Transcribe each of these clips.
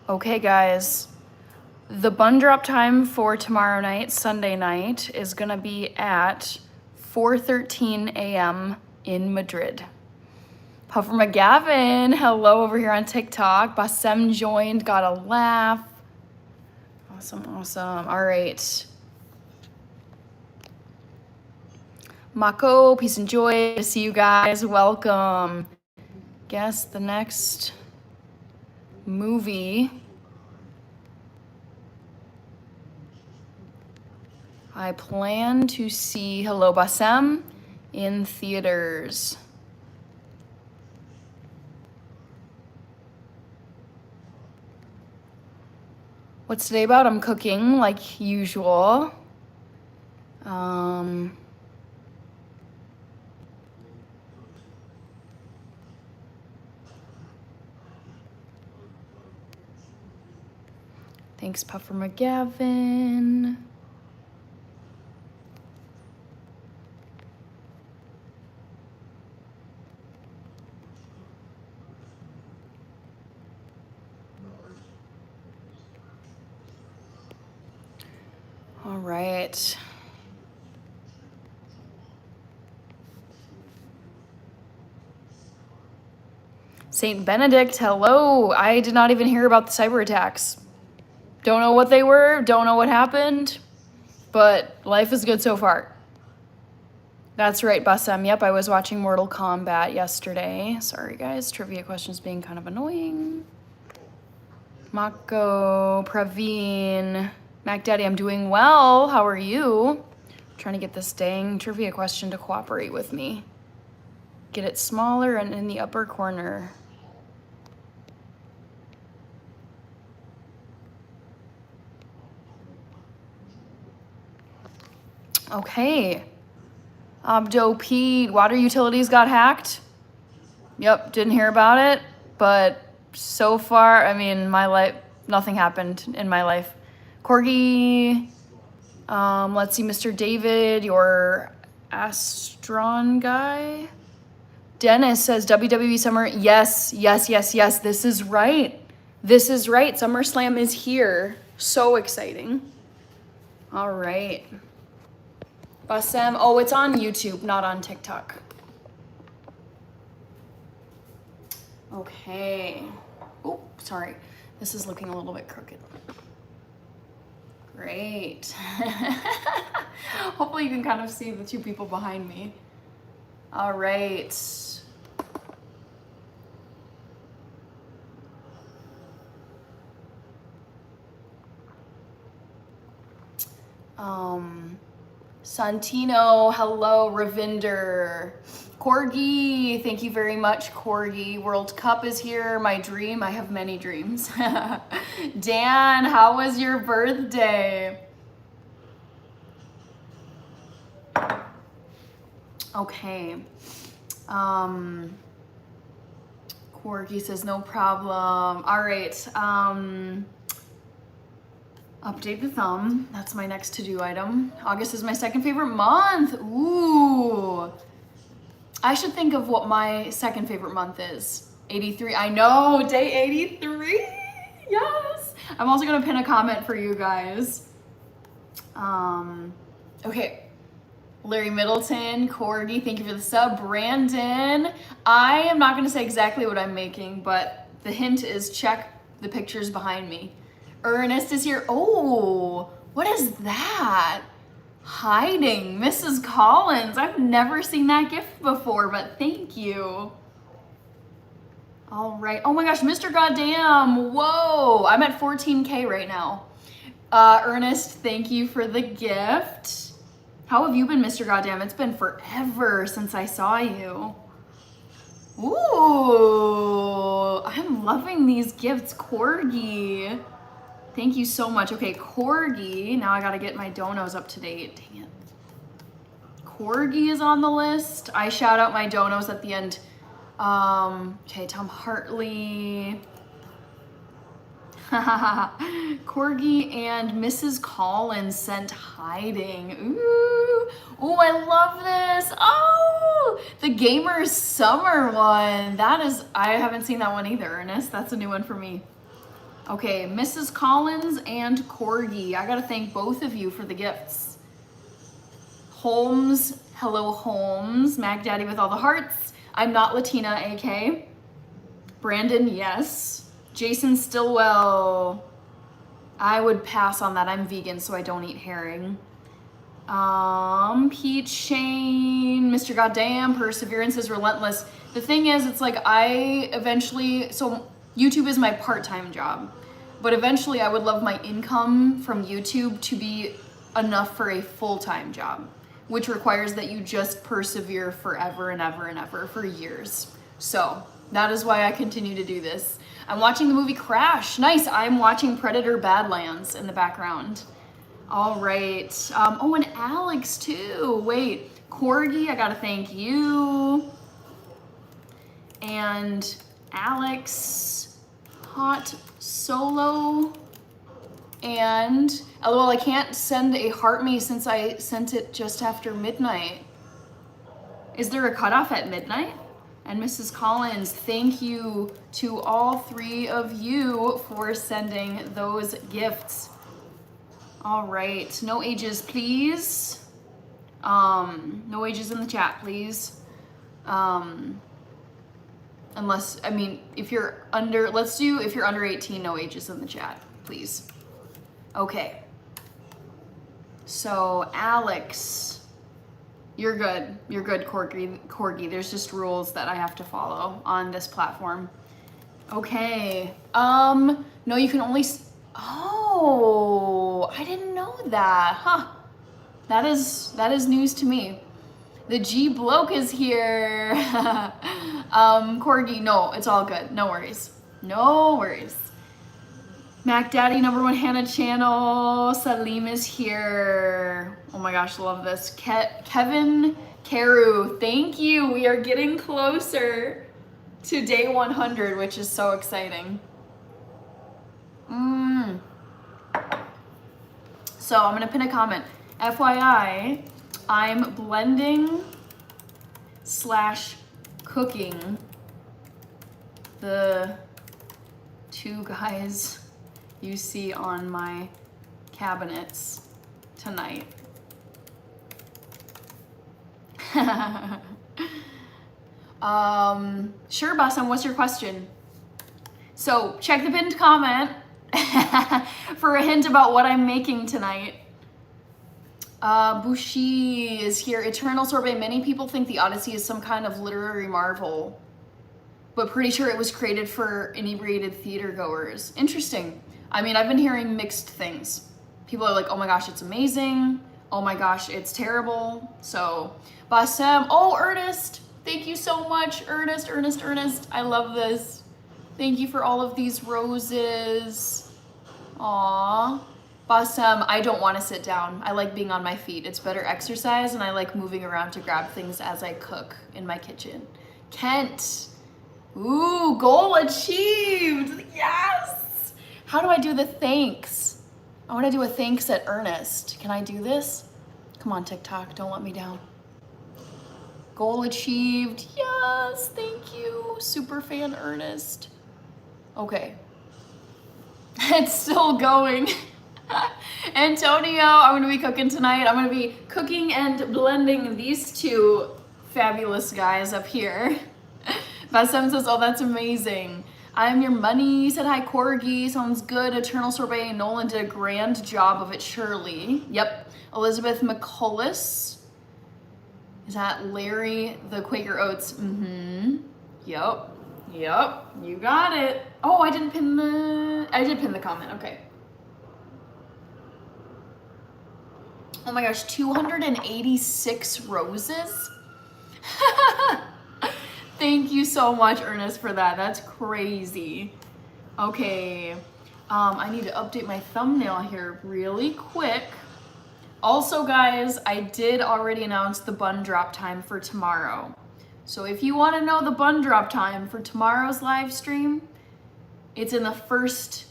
Okay, guys. The bun drop time for tomorrow night, Sunday night, is gonna be at 4:13 a.m. in Madrid. Puffer McGavin, hello over here on TikTok. Bassem joined, got a laugh. Awesome, awesome. All right. Mako, peace and joy. To see you guys. Welcome. Guess the next movie I plan to see Hello Bassem in theaters. What's today about? I'm cooking like usual. Thanks, Puffer McGavin. All right. Saint Benedict, hello. I did not even hear about the cyber attacks. Don't know what they were, don't know what happened, but life is good so far. That's right, Bassem. Yep, I was watching Mortal Kombat yesterday. Sorry, guys. Trivia questions being kind of annoying. Mako, Praveen, Mac Daddy, I'm doing well. How are you? Trying to get this dang trivia question to cooperate with me. Get it smaller and in the upper corner. Okay. Abdo Pete, water utilities got hacked. Yep, didn't hear about it, but so far, I mean, my life, nothing happened in my life. Corgi, let's see, Mr. David, your Astron guy. Dennis says WWE Summer, yes, this is right. This is right, SummerSlam is here. So exciting. All right. Bassem, oh, it's on YouTube, not on TikTok. Okay. Oh, sorry. This is looking a little bit crooked. Great. Hopefully you can kind of see the two people behind me. All right. Santino, hello, Ravinder. Corgi, thank you very much, Corgi. World Cup is here, my dream. I have many dreams. Dan, how was your birthday? Okay. Corgi says no problem. All right. Update the thumb. That's my next to-do item. August is my second favorite month. Ooh. I should think of what my second favorite month is. 83. I know, day 83. Yes. I'm also gonna pin a comment for you guys. Okay. Larry Middleton, Corgi, thank you for the sub. Brandon, I am not gonna say exactly what I'm making, but the hint is check the pictures behind me. Ernest is here. Oh, what is that? Hiding, Mrs. Collins. I've never seen that gift before, but thank you. All right. Oh my gosh, Mr. Goddamn. Whoa, I'm at 14K right now. Ernest, thank you for the gift. How have you been, Mr. Goddamn? It's been forever since I saw you. Ooh, I'm loving these gifts, Corgi. Thank you so much. Okay, Corgi. Now I gotta get my donos up to date. Dang it. Corgi is on the list. I shout out my donos at the end. Okay, Tom Hartley. Corgi and Mrs. Collins sent hiding. Ooh, ooh, I love this. Oh, the Gamers Summer one. That is, I haven't seen that one either, Ernest. That's a new one for me. Okay, Mrs. Collins and Corgi. I gotta thank both of you for the gifts. Holmes, hello Holmes. Mac Daddy with all the hearts. I'm not Latina, AK. Brandon, yes. Jason Stillwell. I would pass on that. I'm vegan, so I don't eat herring. Pete Shane, Mr. Goddamn, perseverance is relentless. The thing is, it's like so YouTube is my part-time job, but eventually I would love my income from YouTube to be enough for a full-time job, which requires that you just persevere forever and ever and ever for years. So that is why I continue to do this. I'm watching the movie Crash. Nice. I'm watching Predator Badlands in the background. All right. Oh, and Alex too. Wait, Corgi, I gotta thank you. And Alex, Hot Solo, and LOL, I can't send a heart me since I sent it just after midnight. Is there a cutoff at midnight? And Mrs. Collins, thank you to all three of you for sending those gifts. All right, no ages, please. No ages in the chat, please. Unless, I mean, if you're under, if you're under 18, no ages in the chat, please. Okay. So, Alex, you're good. You're good, Corgi. There's just rules that I have to follow on this platform. Okay. No, you can only, oh, I didn't know that. Huh. That is news to me. The G bloke is here. Corgi, no, it's all good. No worries. No worries. Mac Daddy, #1 Hannah channel. Salim is here. Oh my gosh, love this. Kevin Carew, thank you. We are getting closer to day 100, which is so exciting. So I'm gonna pin a comment. FYI, I'm blending / cooking the two guys you see on my cabinets tonight. Sure, Bassam, what's your question? So check the pinned comment for a hint about what I'm making tonight. Bushi is here. Eternal Sorbet. Many people think the Odyssey is some kind of literary marvel, but pretty sure it was created for inebriated theater goers. Interesting. I mean, I've been hearing mixed things. People are like, oh my gosh, it's amazing. Oh my gosh, it's terrible. So, Bassem. Oh, Ernest. Thank you so much, Ernest. I love this. Thank you for all of these roses. Aww. Bassem, I don't want to sit down. I like being on my feet. It's better exercise, and I like moving around to grab things as I cook in my kitchen. Kent. Ooh, goal achieved. Yes. How do I do the thanks? I want to do a thanks at Ernest. Can I do this? Come on, TikTok. Don't let me down. Goal achieved. Yes. Thank you. Super fan Ernest. Okay. It's still going. Antonio, I'm gonna be cooking tonight. I'm gonna be cooking and blending these two fabulous guys up here. Bassem says, oh, that's amazing. I'm your money. Said hi, Corgi. Sounds good. Eternal Sorbet. Nolan did a grand job of it, surely. Yep. Elizabeth McCullis. Is that Larry the Quaker Oats? Mm-hmm. Yep. You got it. Oh, I did pin the comment. Okay. Oh my gosh, 286 roses? Thank you so much, Ernest, for that. That's crazy. Okay, I need to update my thumbnail here really quick. Also, guys, I did already announce the bun drop time for tomorrow. So if you want to know the bun drop time for tomorrow's live stream, it's in the first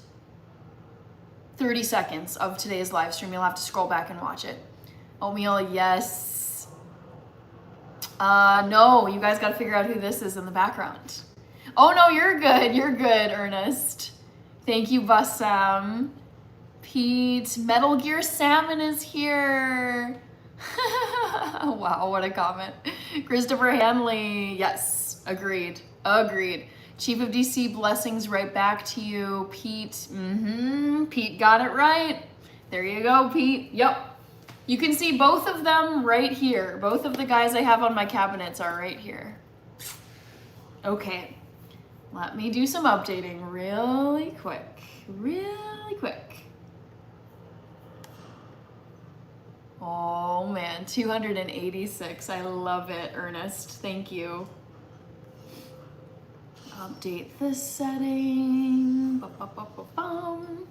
30 seconds of today's live stream. You'll have to scroll back and watch it. Oatmeal, yes. No, you guys got to figure out who this is in the background. Oh no, you're good, Ernest. Thank you, Bassam. Pete, Metal Gear Salmon is here. Wow, what a comment. Christopher Hanley, yes, agreed. Chief of DC, blessings right back to you. Pete, Pete got it right. There you go, Pete. Yep. You can see both of them right here. Both of the guys I have on my cabinets are right here. Okay, let me do some updating really quick. Oh man, 286. I love it, Ernest. Thank you. Update this setting. Ba-ba-ba-ba-bum.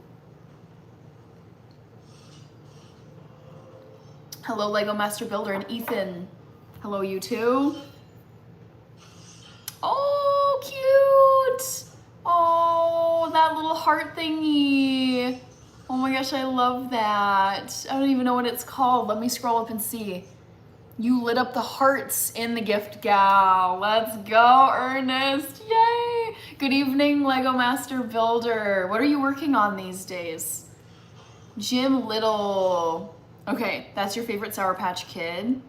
Hello, Lego Master Builder and Ethan. Hello, you too. Oh, cute. Oh, that little heart thingy. Oh my gosh, I love that. I don't even know what it's called. Let me scroll up and see. You lit up the hearts in the gift gal. Let's go, Ernest. Yay. Good evening, Lego Master Builder. What are you working on these days? Jim Little. Okay, that's your favorite Sour Patch Kid.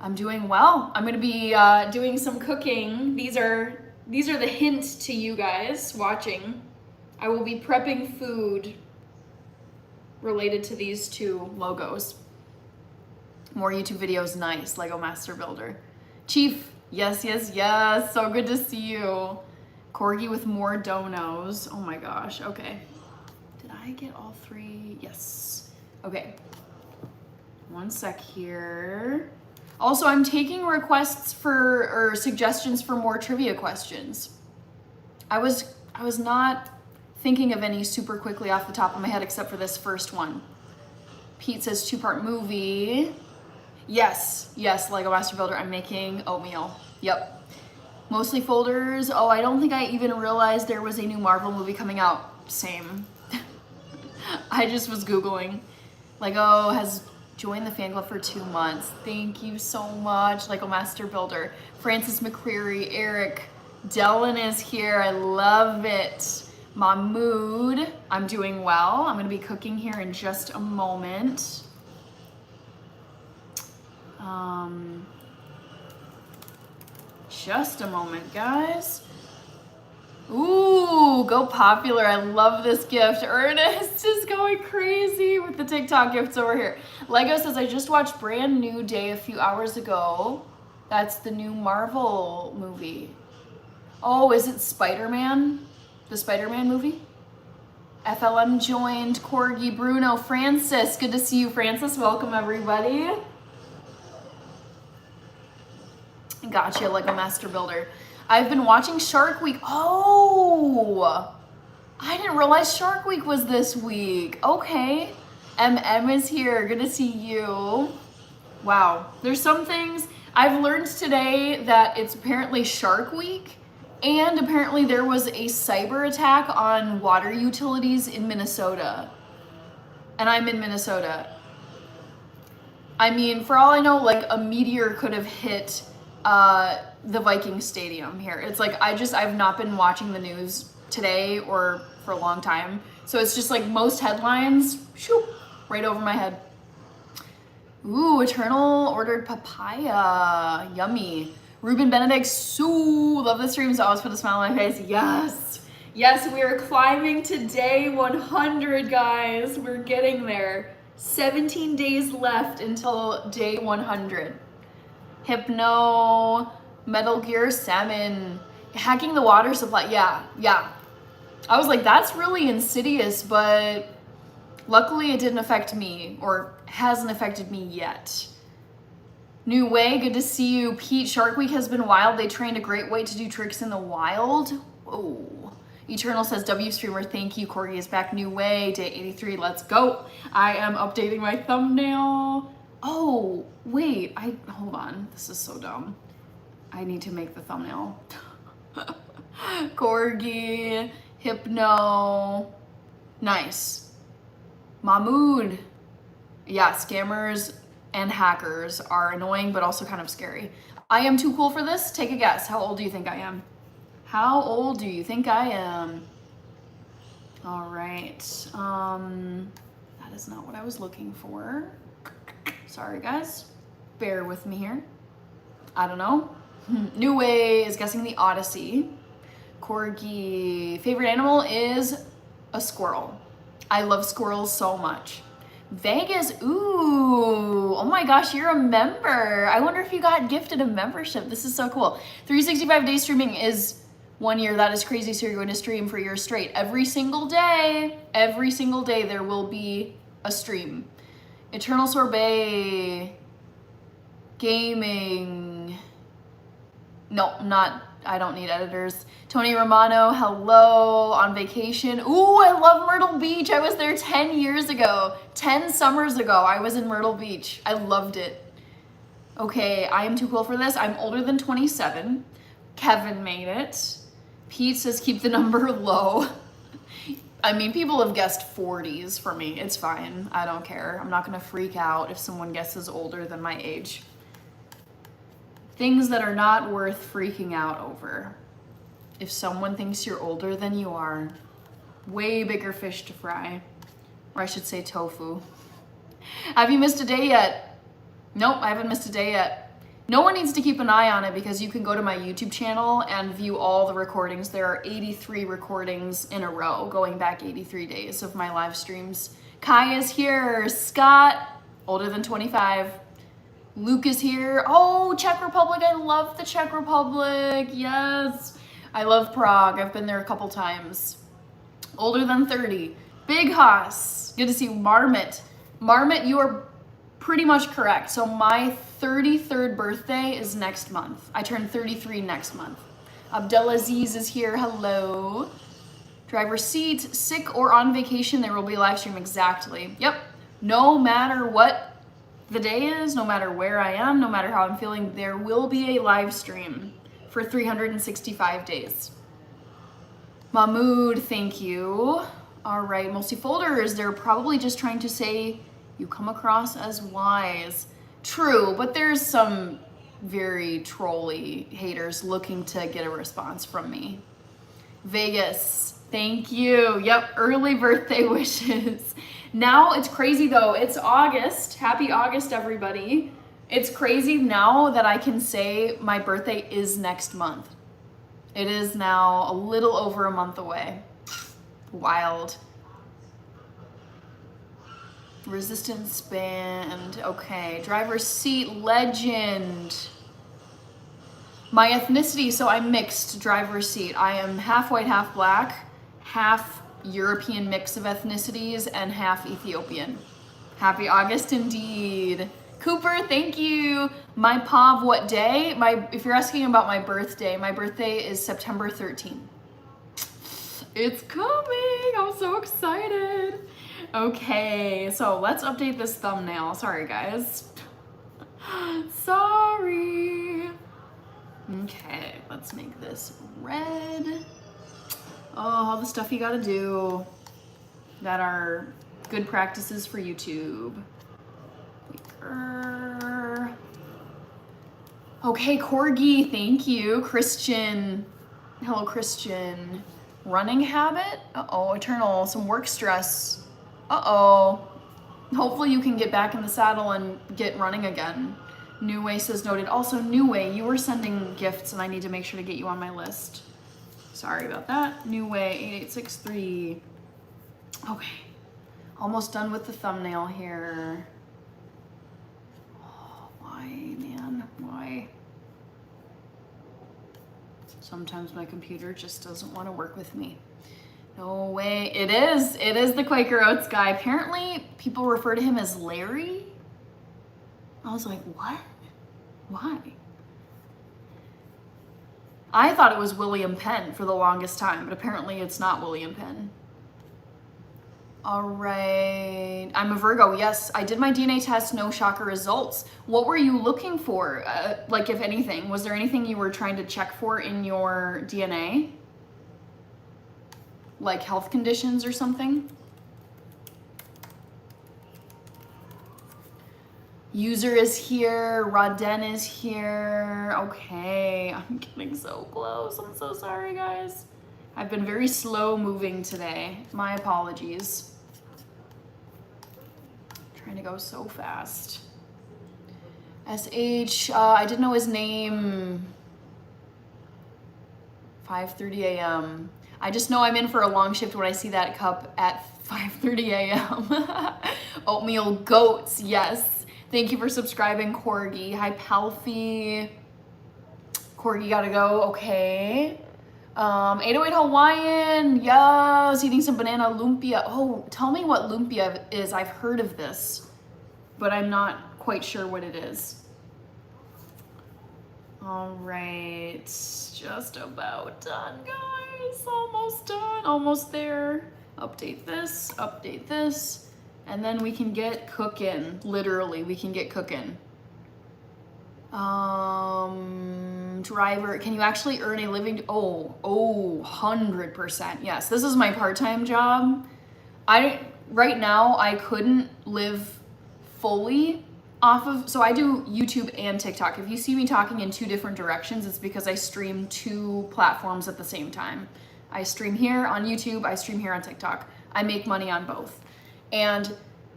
I'm doing well. I'm gonna be doing some cooking. These are the hints to you guys watching. I will be prepping food related to these two logos. More YouTube videos, nice, Lego Master Builder. Chief, yes. So good to see you. Corgi with more donos. Oh my gosh, okay. Did I get all three? Yes. Okay. One sec here. Also, I'm taking requests or suggestions for more trivia questions. I was not thinking of any super quickly off the top of my head except for this first one. Pete says 2-part movie. Yes, Lego Master Builder, I'm making oatmeal. Yep. Mostly folders. Oh, I don't think I even realized there was a new Marvel movie coming out. Same. I just was Googling. Lego has joined the fan club for 2 months. Thank you so much, Lego Master Builder. Francis McCreary, Eric, Dylan is here. I love it. Mahmood, I'm doing well. I'm gonna be cooking here in just a moment. Just a moment, guys. Ooh, go popular. I love this gift. Ernest is going crazy with the TikTok gifts over here. Lego says, I just watched Brand New Day a few hours ago. That's the new Marvel movie. Oh, is it Spider-Man? The Spider-Man movie? FLM joined. Corgi, Bruno, Francis. Good to see you, Francis. Welcome, everybody. Gotcha, Lego Master Builder. I've been watching Shark Week. Oh, I didn't realize Shark Week was this week. Okay. MM is here. Good to see you. Wow. There's some things I've learned today that it's apparently Shark Week, and apparently there was a cyber attack on water utilities in Minnesota. And I'm in Minnesota. I mean, for all I know, like a meteor could have hit the Viking Stadium here. It's like I've not been watching the news today or for a long time. So it's just like most headlines, shoop, right over my head. Ooh, Eternal ordered papaya. Yummy. Ruben Benedict, love the streams. Always put a smile on my face. Yes. Yes, we are climbing to day 100, guys. We're getting there. 17 days left until day 100. Hypno, Metal Gear Salmon, hacking the water supply. Yeah. I was like, that's really insidious, but luckily it didn't affect me, or hasn't affected me yet. New Way, good to see you. Pete, Shark Week has been wild. They trained a great way to do tricks in the wild. Whoa. Eternal says, W streamer, thank you. Corgi is back. New Way, day 83, let's go. I am updating my thumbnail. Oh, wait, hold on. This is so dumb. I need to make the thumbnail. Corgi, Hypno, nice. Mahmood. Yeah, scammers and hackers are annoying, but also kind of scary. I am too cool for this? Take a guess. How old do you think I am? How old do you think I am? All right. That is not what I was looking for. Sorry, guys. Bear with me here. I don't know. New Way is guessing the Odyssey. Corgi. Favorite animal is a squirrel. I love squirrels so much. Vegas. Ooh. Oh my gosh, you're a member. I wonder if you got gifted a membership. This is so cool. 365 days streaming is 1 year. That is crazy. So you're going to stream for years straight. Every single day there will be a stream. Eternal Sorbet. Gaming. No, I don't need editors. Tony Romano, hello, on vacation. Ooh, I love Myrtle Beach. I was there 10 years ago. 10 summers ago, I was in Myrtle Beach. I loved it. Okay, I am too cool for this. I'm older than 27. Kevin made it. Pete says keep the number low. I mean, people have guessed 40s for me. It's fine. I don't care. I'm not gonna freak out if someone guesses older than my age. Things that are not worth freaking out over. If someone thinks you're older than you are, way bigger fish to fry. Or I should say tofu. Have you missed a day yet? Nope, I haven't missed a day yet. No one needs to keep an eye on it because you can go to my YouTube channel and view all the recordings. There are 83 recordings in a row going back 83 days of my live streams. Kai is here. Scott, older than 25. Luke is here. Oh, Czech Republic. I love the Czech Republic. Yes. I love Prague. I've been there a couple times. Older than 30. Big Haas. Good to see you. Marmot. Marmot, you are pretty much correct. So my 33rd birthday is next month. I turn 33 next month. Abdelaziz is here. Hello. Driver's seat. Sick or on vacation, there will be a live stream. Exactly. Yep. No matter what the day is, no matter where I am, no matter how I'm feeling, there will be a live stream for 365 days. Mahmood, thank you. All right, multi-folders, they're probably just trying to say you come across as wise. True, but there's some very trolly haters looking to get a response from me. Vegas, thank you. Yep, early birthday wishes. Now it's crazy though, it's August. Happy August, everybody. It's crazy now that I can say my birthday is next month. It is now a little over a month away. Wild. Resistance band, okay. Driver's seat legend. My ethnicity, so I'm mixed driver's seat. I am half white, half black, half European mix of ethnicities, and half Ethiopian. Happy August indeed. Cooper, thank you. My Pav, what day? If you're asking about my birthday is September 13th. It's coming, I'm so excited. Okay, so let's update this thumbnail. Sorry, guys. Sorry. Okay, let's make this red. Oh, all the stuff you gotta do that are good practices for YouTube. Okay, Corgi, thank you. Christian, hello, Christian. Running habit? Uh-oh, Eternal, some work stress. Uh-oh. Hopefully you can get back in the saddle and get running again. New Way says noted. Also, New Way, you were sending gifts and I need to make sure to get you on my list. Sorry about that. New Way, 8863. Okay. Almost done with the thumbnail here. Oh, why, man? Why? Sometimes my computer just doesn't want to work with me. No way. It is. It is the Quaker Oats guy. Apparently, people refer to him as Larry. I was like, what? Why? I thought it was William Penn for the longest time, but apparently it's not William Penn. All right, I'm a Virgo. Yes, I did my DNA test, no shocker results. What were you looking for? Like, if anything, was there anything you were trying to check for in your DNA? Like health conditions or something? User is here, Raden is here. Okay, I'm getting so close. I'm so sorry, guys. I've been very slow moving today. My apologies. Trying to go so fast. SH, I didn't know his name. 5:30 a.m. I just know I'm in for a long shift when I see that cup at 5:30 a.m. Oatmeal goats, yes. Thank you for subscribing, Corgi. Hi, Palfy. Corgi gotta go, okay. 808 Hawaiian, yes, eating some banana lumpia. Oh, tell me what lumpia is. I've heard of this, but I'm not quite sure what it is. All right, just about done, guys. Almost done, almost there. Update this, and then we can get cooking. Literally, we can get cooking. Driver, can you actually earn a living? Oh, 100%. Yes, this is my part-time job. Right now, I couldn't live fully off of, so I do YouTube and TikTok. If you see me talking in two different directions, it's because I stream two platforms at the same time. I stream here on YouTube, I stream here on TikTok. I make money on both. And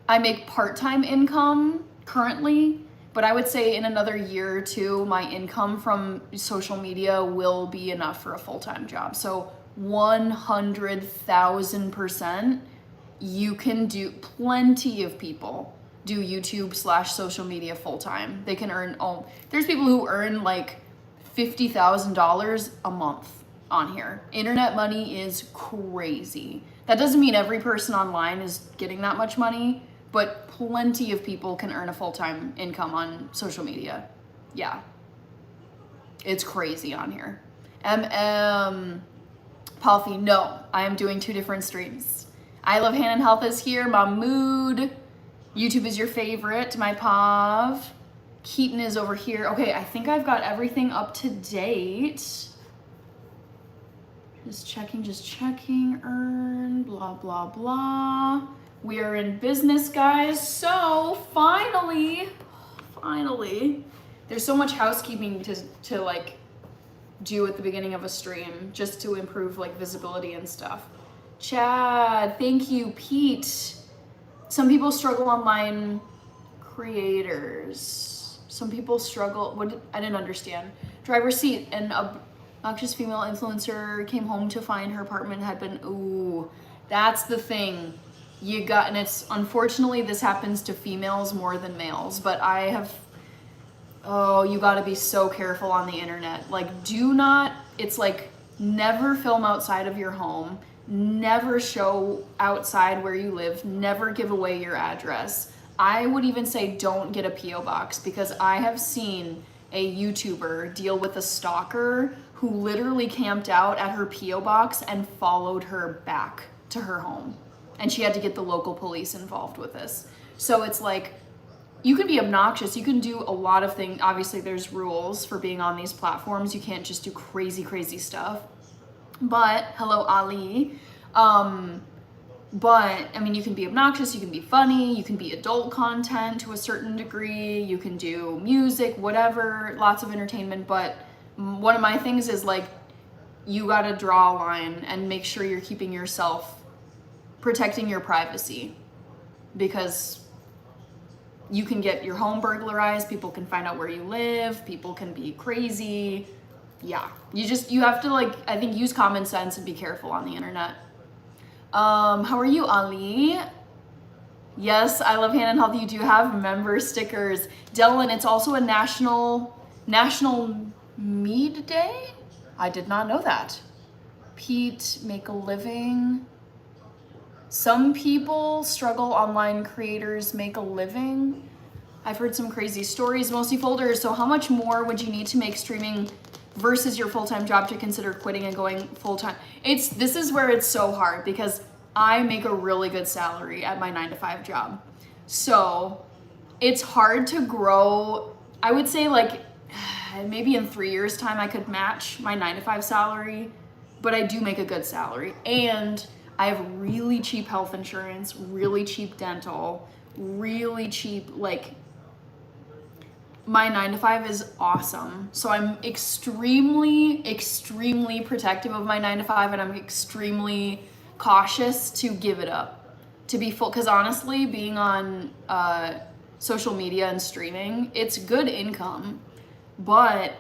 I make part-time income currently, but I would say in another year or two, my income from social media will be enough for a full-time job. So 100,000%, you can do, plenty of people do YouTube/social media full-time. They can earn, there's people who earn like $50,000 a month on here. Internet money is crazy. That doesn't mean every person online is getting that much money, but plenty of people can earn a full-time income on social media. Yeah, it's crazy on here. Palfi, no, I am doing two different streams. I Love Hand and Health is here. Mahmood, YouTube is your favorite. My Pav, Keaton is over here. Okay, I think I've got everything up to date. Just checking, earn, blah, blah, blah. We are in business, guys. So finally, there's so much housekeeping to like do at the beginning of a stream just to improve like visibility and stuff. Chad, thank you. Pete, some people struggle online creators. Some people struggle, I didn't understand. Driver's seat, an obnoxious female influencer came home to find her apartment had been, ooh, that's the thing. You got, and it's, unfortunately, this happens to females more than males, but I have, you gotta be so careful on the internet. Like, do not, it's like, never film outside of your home, never show outside where you live, never give away your address. I would even say don't get a P.O. box, because I have seen a YouTuber deal with a stalker who literally camped out at her P.O. box and followed her back to her home. And she had to get the local police involved with this. So it's like, you can be obnoxious. You can do a lot of things. Obviously, there's rules for being on these platforms. You can't just do crazy, crazy stuff. But, hello, Ali. But, I mean, you can be obnoxious, you can be funny, you can be adult content to a certain degree, you can do music, whatever, lots of entertainment. But one of my things is like, you gotta draw a line and make sure you're keeping yourself, protecting your privacy, because you can get your home burglarized, people can find out where you live, people can be crazy. Yeah, you have to, like, I think, use common sense and be careful on the internet. How are you, Ali? Yes, I Love Hand and Health. You do have member stickers. Dylan, it's also a National Mead Day? I did not know that. Pete, make a living. Some people struggle, online creators make a living. I've heard some crazy stories, mostly folders. So how much more would you need to make streaming versus your full-time job to consider quitting and going full-time? This is where it's so hard, because I make a really good salary at my 9-to-5 job. So it's hard to grow. I would say, like, maybe in 3 years' time I could match my 9-to-5 salary, but I do make a good salary. And I have really cheap health insurance, really cheap dental, really cheap, like, my 9 to 5 is awesome. So I'm extremely, extremely protective of my 9 to 5, and I'm extremely cautious to give it up, to be full. Because honestly, being on social media and streaming, it's good income, but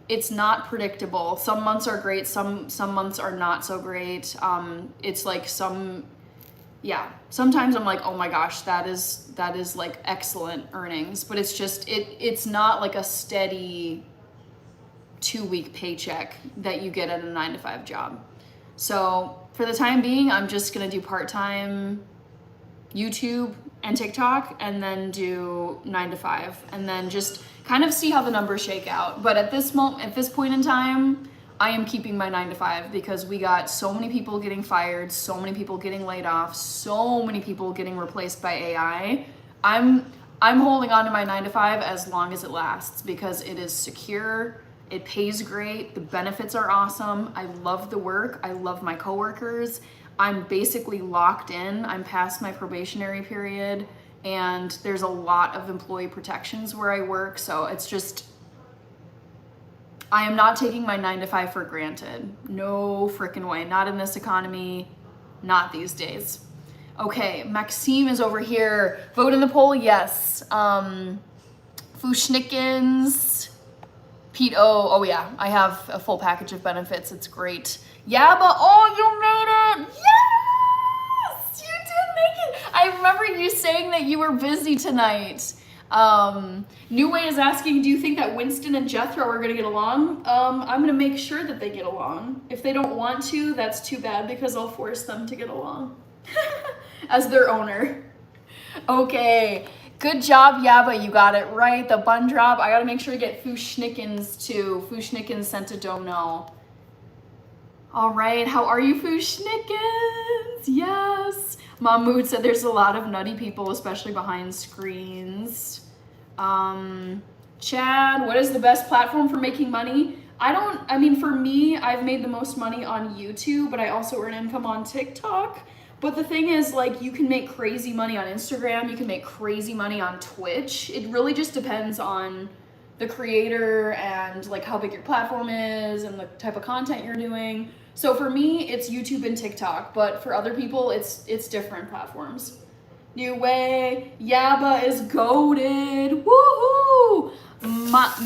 it's not predictable. Some months are great, some months are not so great. It's like sometimes I'm like, oh my gosh, that is like excellent earnings, but it's just it's not like a steady 2-week paycheck that you get at a 9 to 5 job. So for the time being, I'm just gonna do part-time YouTube and TikTok, and then do 9 to 5, and then just kind of see how the numbers shake out. But at this point in time, I am keeping my 9 to 5 because we got so many people getting fired, so many people getting laid off, so many people getting replaced by AI. I'm holding on to my 9 to 5 as long as it lasts because it is secure, it pays great, the benefits are awesome, I love the work, I love my coworkers. I'm basically locked in. I'm past my probationary period, and there's a lot of employee protections where I work. So it's just, I am not taking my 9 to 5 for granted. No freaking way. Not in this economy. Not these days. Okay, Maxime is over here. Vote in the poll, yes. Fushnikins. Pete, oh yeah, I have a full package of benefits. It's great. Yeah, but oh, you made it. Yes, you did make it. I remember you saying that you were busy tonight. New Way is asking, do you think that Winston and Jethro are gonna get along? I'm gonna make sure that they get along. If they don't want to, that's too bad because I'll force them to get along as their owner. Okay. Good job, Yaba, you got it right. The bun drop, I gotta make sure to get Fushnikins too. Fushnikins sent a dono. All right, how are you, Fushnikins? Yes. Mahmood said there's a lot of nutty people, especially behind screens. Chad, what is the best platform for making money? For me, I've made the most money on YouTube, but I also earn income on TikTok. But the thing is, like, you can make crazy money on Instagram, you can make crazy money on Twitch. It really just depends on the creator and like how big your platform is and the type of content you're doing. So for me, it's YouTube and TikTok, but for other people, it's different platforms. New Way, Yaba is goated, woohoo!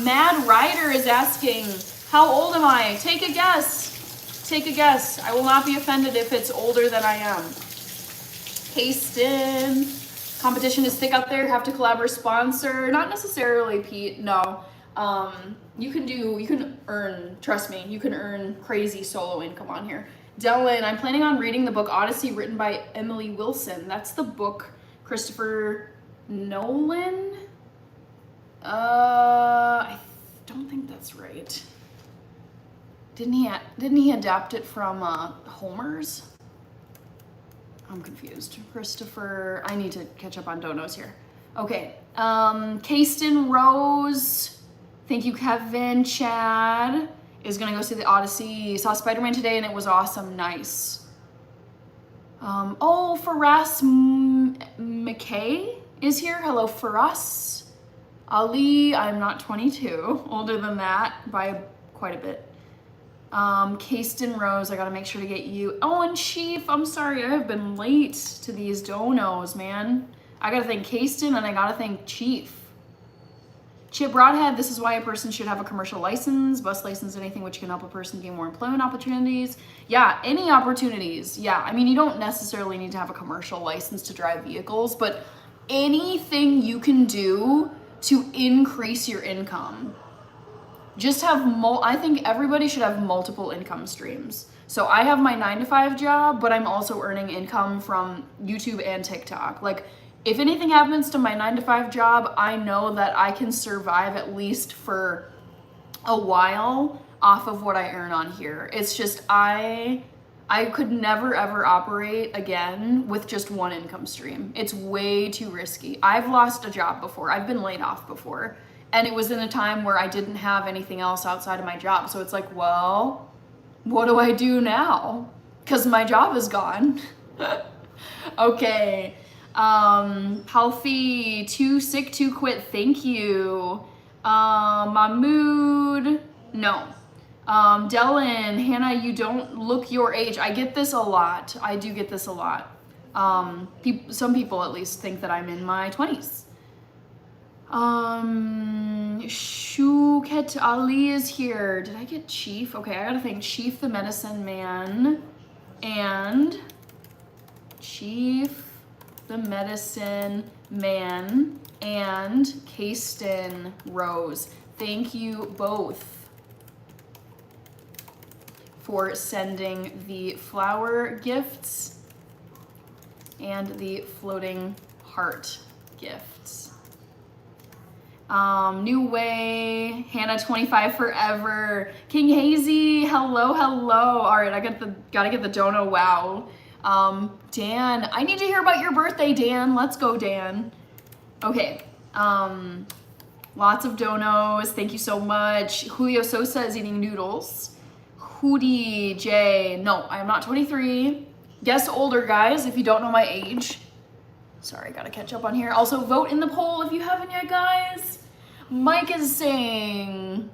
Mad Rider is asking, how old am I? Take a guess. Take a guess. I will not be offended if it's older than I am. Hasten. Competition is thick out there. Have to collab or sponsor. Not necessarily, Pete. No. You can earn, trust me, you can earn crazy solo income on here. Dylan, I'm planning on reading the book Odyssey written by Emily Wilson. That's the book Christopher Nolan? I don't think that's right. Didn't he adapt it from Homer's? I'm confused. Christopher, I need to catch up on donos here. Okay, Kasten Rose, thank you, Kevin. Chad is gonna go see the Odyssey. Saw Spider-Man today and it was awesome, nice. Faraz McKay is here. Hello, Faraz. Ali, I'm not 22, older than that by quite a bit. Kasten Rose, I gotta make sure to get you. Oh, and Chief, I'm sorry, I have been late to these donos, man. I gotta thank Kasten and I gotta thank Chief. Chip Broadhead, this is why a person should have a commercial license, bus license, anything which can help a person gain more employment opportunities. Yeah, any opportunities. Yeah, I mean, you don't necessarily need to have a commercial license to drive vehicles, but anything you can do to increase your income. Just have, I think everybody should have multiple income streams. So I have my 9-to-5 job, but I'm also earning income from YouTube and TikTok. Like, if anything happens to my 9-to-5 job, I know that I can survive at least for a while off of what I earn on here. It's just, I could never ever operate again with just one income stream. It's way too risky. I've lost a job before. I've been laid off before. And it was in a time where I didn't have anything else outside of my job. So it's like, well, what do I do now? Because my job is gone. Okay. Healthy, too sick to quit. Thank you. Mahmood, no. Dylan, Hannah, you don't look your age. I get this a lot. I do get this a lot. Some people at least think that I'm in my 20s. Shuket Ali is here. Did I get Chief? Okay, I gotta think. Chief the Medicine Man and Chief the Medicine Man and Kasten Rose. Thank you both for sending the flower gifts and the floating heart gifts. New Way, Hannah 25 forever, King Hazy, hello. All right, gotta get the dono. Wow. Dan, I need to hear about your birthday, Dan. Let's go, Dan. Okay. Lots of donos. Thank you so much. Julio Sosa is eating noodles. Hootie J. No, I am not 23. Guess older, guys, if you don't know my age. Sorry, gotta catch up on here. Also, vote in the poll if you haven't yet, guys. Mike is saying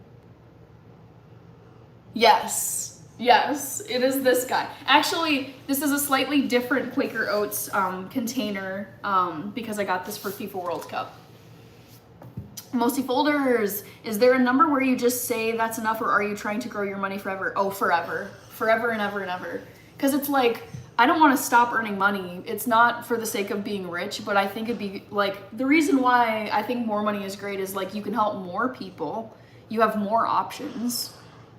yes, it is this guy. Actually, this is a slightly different Quaker Oats container because I got this for FIFA World Cup. Mostly folders, is there a number where you just say that's enough, or are you trying to grow your money forever? Oh, forever and ever and ever. Because it's like, I don't want to stop earning money. It's not for the sake of being rich, but I think it'd be like, the reason why I think more money is great is like you can help more people. You have more options.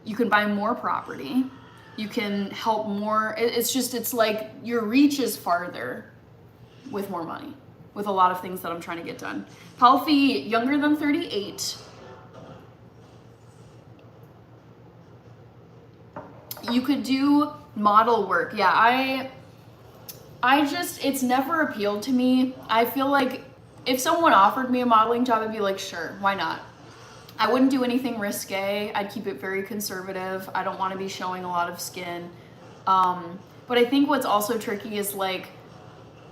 You can buy more property. You can help more. It's like your reach is farther with more money, with a lot of things that I'm trying to get done. Healthy, younger than 38. You could do model work. Yeah, I just, it's never appealed to me. I feel like if someone offered me a modeling job, I'd be like, sure, why not? I wouldn't do anything risque. I'd keep it very conservative. I don't want to be showing a lot of skin. But I think what's also tricky is like,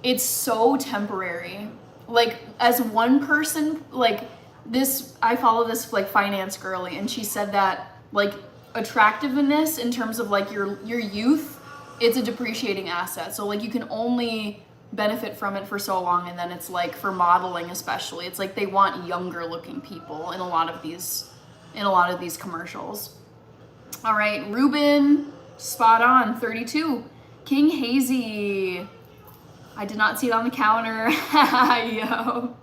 it's so temporary. Like as one person, like this, I follow this like finance girly, and she said that like attractiveness in terms of like your youth, it's a depreciating asset. So like you can only benefit from it for so long, and then it's like for modeling especially, it's like they want younger looking people in a lot of these commercials. All right, Ruben, spot on, 32. King Hazy, I did not see it on the counter. Yo,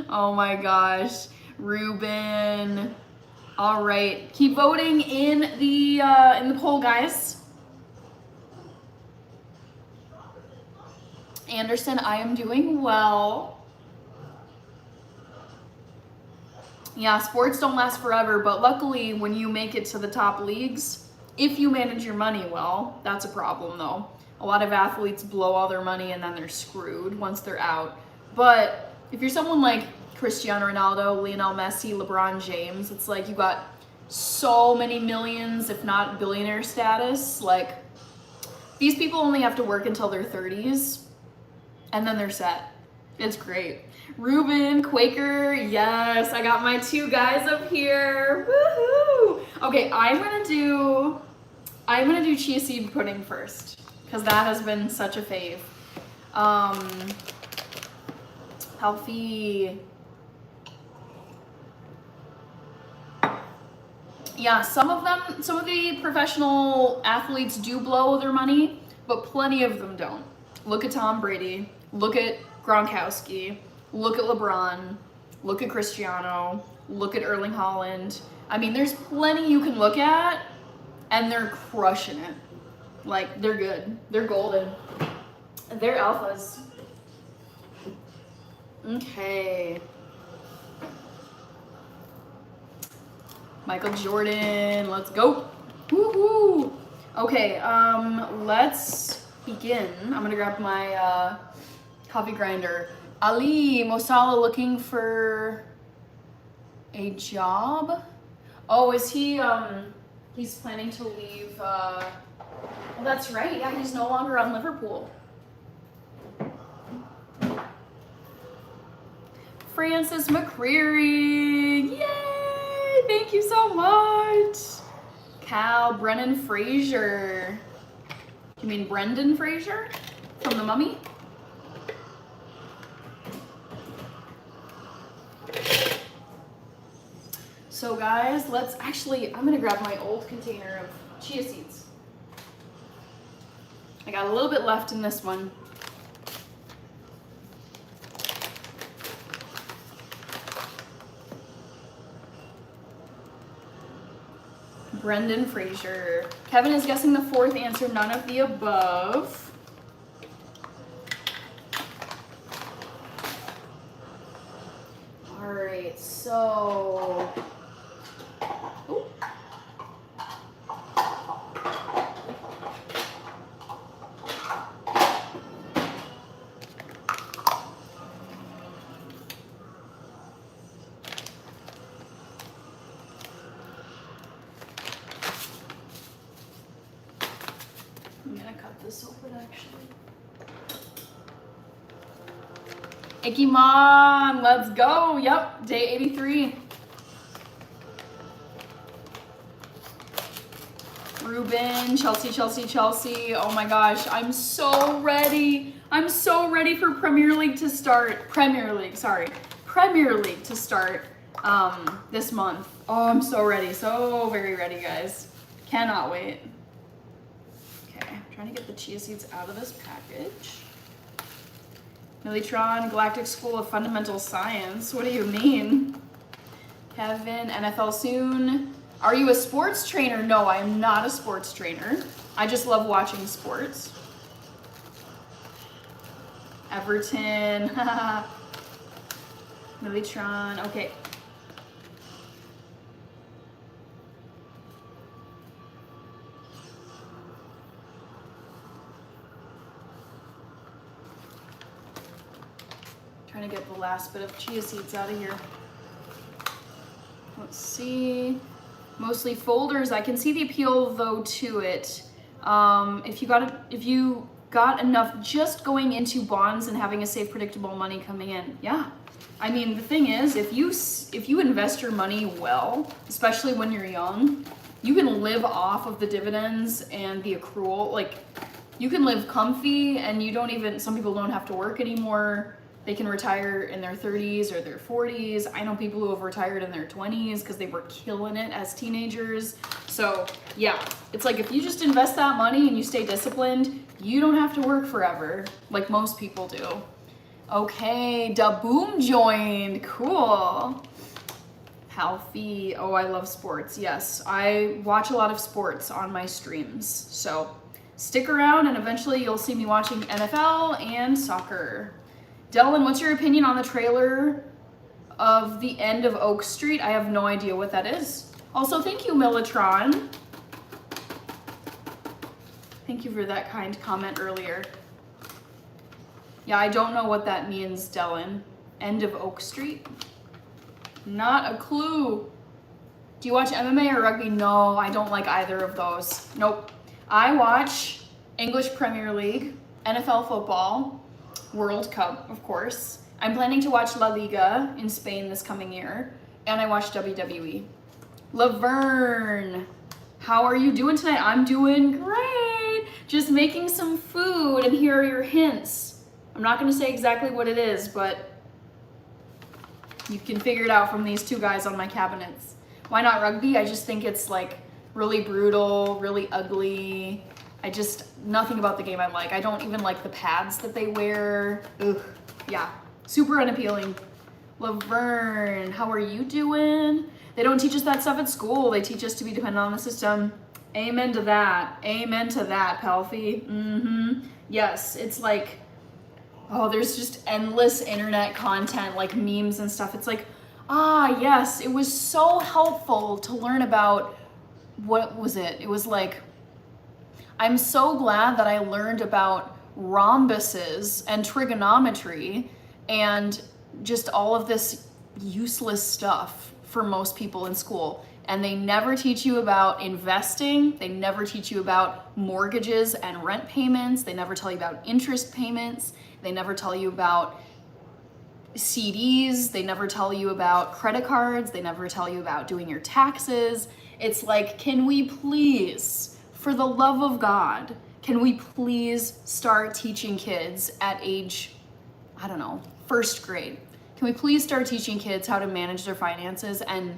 oh my gosh, Ruben. All right, keep voting in the poll, guys. Anderson, I am doing well. Yeah, sports don't last forever, but luckily when you make it to the top leagues, if you manage your money well, that's a problem though. A lot of athletes blow all their money and then they're screwed once they're out. But if you're someone like Cristiano Ronaldo, Lionel Messi, LeBron James, it's like you got so many millions, if not billionaire status. Like these people only have to work until their 30s and then they're set. It's great. Ruben, Quaker, yes, I got my two guys up here. Woohoo! Okay, I'm gonna do chia seed pudding first, because that has been such a fave. Healthy. Yeah, some of the professional athletes do blow their money, but plenty of them don't. Look at Tom Brady, look at Gronkowski, look at LeBron, look at Cristiano, look at Erling Haaland. I mean, there's plenty you can look at, and they're crushing it. Like, they're good. They're golden. They're alphas. Okay. Michael Jordan, let's go. Woohoo! Okay, let's begin. I'm gonna grab my coffee grinder. Ali Mosala looking for a job? Oh, is he, he's planning to leave, well, that's right, yeah, he's no longer on Liverpool. Francis McCreary, yay! thank you so much. Cal Brennan Fraser. You mean Brendan Fraser from The Mummy? So guys, let's actually, I'm gonna grab my old container of chia seeds. I got a little bit left in this one. Brendan Fraser. Kevin is guessing the fourth answer, none of the above. All right, so. Ooh. I'm gonna cut this open actually. Ikimon, let's go. Yep, day 83. Ruben, Chelsea. Oh my gosh, I'm so ready. I'm so ready for Premier League to start. Premier League to start this month. Oh, I'm so ready. So very ready, guys. Cannot wait. Okay, I'm trying to get the chia seeds out of this package. Militron, Galactic School of Fundamental Science. What do you mean? Kevin, NFL soon. Are you a sports trainer? No, I am not a sports trainer. I just love watching sports. Everton. Militron. Okay. Trying to get the last bit of chia seeds out of here. Let's see. Mostly folders. I can see the appeal though to it. If you got enough just going into bonds and having a safe, predictable money coming in, yeah. I mean, the thing is, if you invest your money well, especially when you're young, you can live off of the dividends and the accrual. Like, you can live comfy, and you don't even. Some people don't have to work anymore. They can retire in their 30s or their 40s. I know people who have retired in their 20s because they were killing it as teenagers. So yeah, it's like if you just invest that money and you stay disciplined, you don't have to work forever like most people do. Okay, Daboom joined, cool. Healthy, oh, I love sports. Yes, I watch a lot of sports on my streams. So stick around and eventually you'll see me watching NFL and soccer. Dylan, what's your opinion on the trailer of the end of Oak Street? I have no idea what that is. Also, thank you, Militron. Thank you for that kind comment earlier. Yeah, I don't know what that means, Dylan. End of Oak Street? Not a clue. Do you watch MMA or rugby? No, I don't like either of those. Nope. I watch English Premier League, NFL football, World Cup, of course. I'm planning to watch La Liga in Spain this coming year, and I watch WWE. Laverne, how are you doing tonight? I'm doing great. Just making some food, and here are your hints. I'm not gonna say exactly what it is, but you can figure it out from these two guys on my cabinets. Why not rugby? I just think it's like really brutal, really ugly. Nothing about the game I like. I don't even like the pads that they wear. Ugh, yeah, super unappealing. Laverne, how are you doing? They don't teach us that stuff at school. They teach us to be dependent on the system. Amen to that. Amen to that, Palfy. Yes, it's like, oh, there's just endless internet content, like memes and stuff. It's like, ah, yes, it was so helpful to learn about, what was it? It was like, I'm so glad that I learned about rhombuses and trigonometry and just all of this useless stuff for most people in school. And they never teach you about investing. They never teach you about mortgages and rent payments. They never tell you about interest payments. They never tell you about CDs, they never tell you about credit cards, they never tell you about doing your taxes. It's like, can we please, for the love of God, can we please start teaching kids at age, I don't know, first grade? Can we please start teaching kids how to manage their finances? And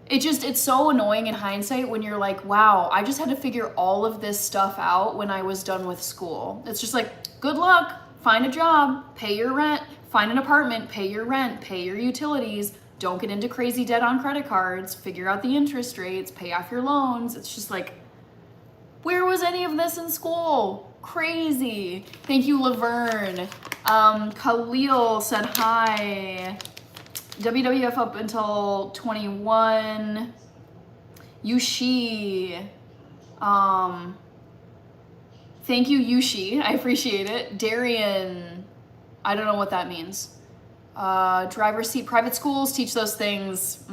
it's so annoying in hindsight when you're like, wow, I just had to figure all of this stuff out when I was done with school. It's just like, good luck, find a job, pay your rent, find an apartment, pay your rent, pay your utilities, don't get into crazy debt on credit cards, figure out the interest rates, pay off your loans. It's just like, where was any of this in school? Crazy. Thank you, Laverne. Khalil said hi. WWF up until 21. Yushi. Thank you, Yushi. I appreciate it. Darian. I don't know what that means. Driver's seat. Private schools teach those things.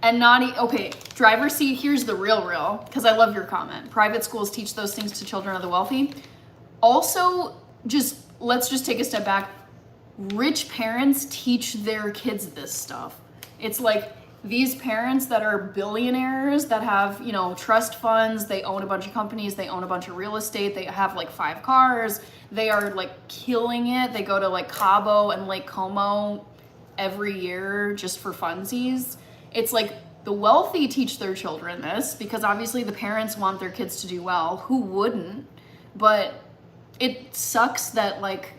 And naughty. Okay, driver's seat. Here's the real, because I love your comment. Private schools teach those things to children of the wealthy. Also, let's just take a step back. Rich parents teach their kids this stuff. It's like these parents that are billionaires that have, trust funds, they own a bunch of companies, they own a bunch of real estate, they have like 5 cars, they are like killing it. They go to like Cabo and Lake Como every year just for funsies. It's like the wealthy teach their children this because obviously the parents want their kids to do well. Who wouldn't? But it sucks that like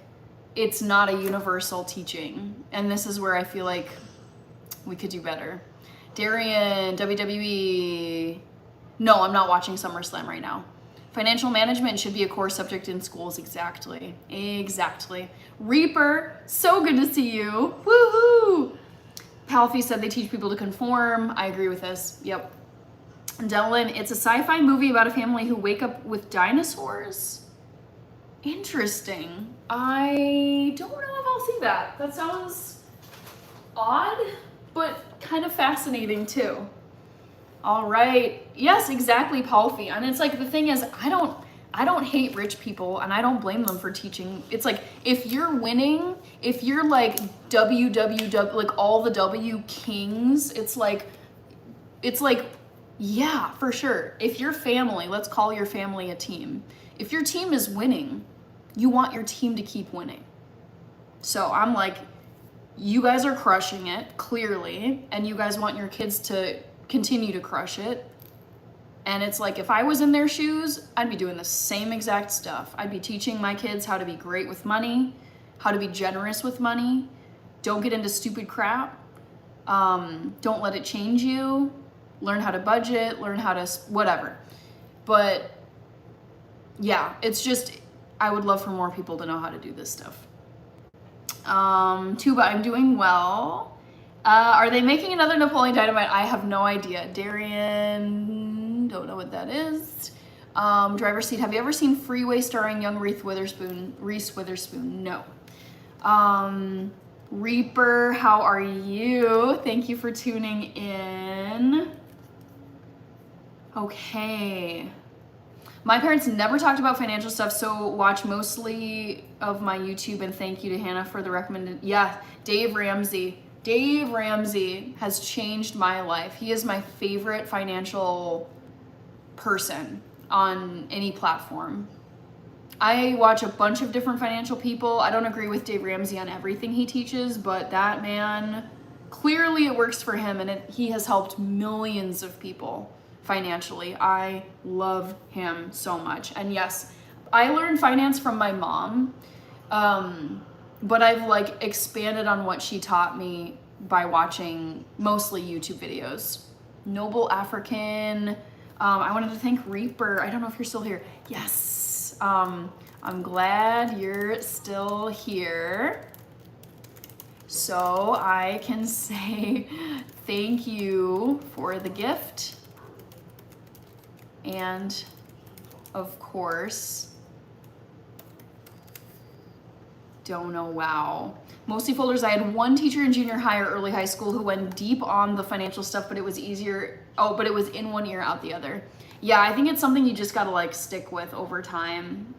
it's not a universal teaching. And this is where I feel like we could do better. Darian, WWE. No, I'm not watching SummerSlam right now. Financial management should be a core subject in schools. Exactly. Reaper, so good to see you. Woohoo! Palfy said they teach people to conform. I agree with this. Yep. Dylan, it's a sci-fi movie about a family who wake up with dinosaurs. Interesting. I don't know if I'll see that. That sounds odd, but kind of fascinating too. All right. Yes, exactly, Palfy. And it's like, the thing is, I don't hate rich people and I don't blame them for teaching. It's like, if you're winning, if you're like WWW, like all the W kings, it's like, yeah, for sure. If your family, let's call your family a team. If your team is winning, you want your team to keep winning. So I'm like, you guys are crushing it, clearly, and you guys want your kids to continue to crush it. And it's like, if I was in their shoes, I'd be doing the same exact stuff. I'd be teaching my kids how to be great with money, how to be generous with money. Don't get into stupid crap. Don't let it change you. Learn how to budget, learn how to whatever. But yeah, it's just, I would love for more people to know how to do this stuff. Tuba, I'm doing well. Are they making another Napoleon Dynamite? I have no idea. Darian, don't know what that is. Driver's seat. Have you ever seen Freeway starring young Reese Witherspoon? No. Reaper, how are you? Thank you for tuning in. Okay. My parents never talked about financial stuff, so watch mostly of my YouTube, and thank you to Hannah for the recommended. Yeah, Dave Ramsey. Dave Ramsey has changed my life. He is my favorite financial person on any platform. I watch a bunch of different financial people. I don't agree with Dave Ramsey on everything he teaches, but that man, clearly it works for him, and he has helped millions of people financially. I love him so much. And yes, I learned finance from my mom, but I've like expanded on what she taught me by watching mostly YouTube videos. Noble African. I wanted to thank Reaper. I don't know if you're still here. Yes. I'm glad you're still here. So I can say thank you for the gift. And of course, don't know, wow. Mostly folders. I had one teacher in junior high or early high school who went deep on the financial stuff, but it was easier. Oh, but it was in one ear, out the other. Yeah, I think it's something you just gotta like stick with over time.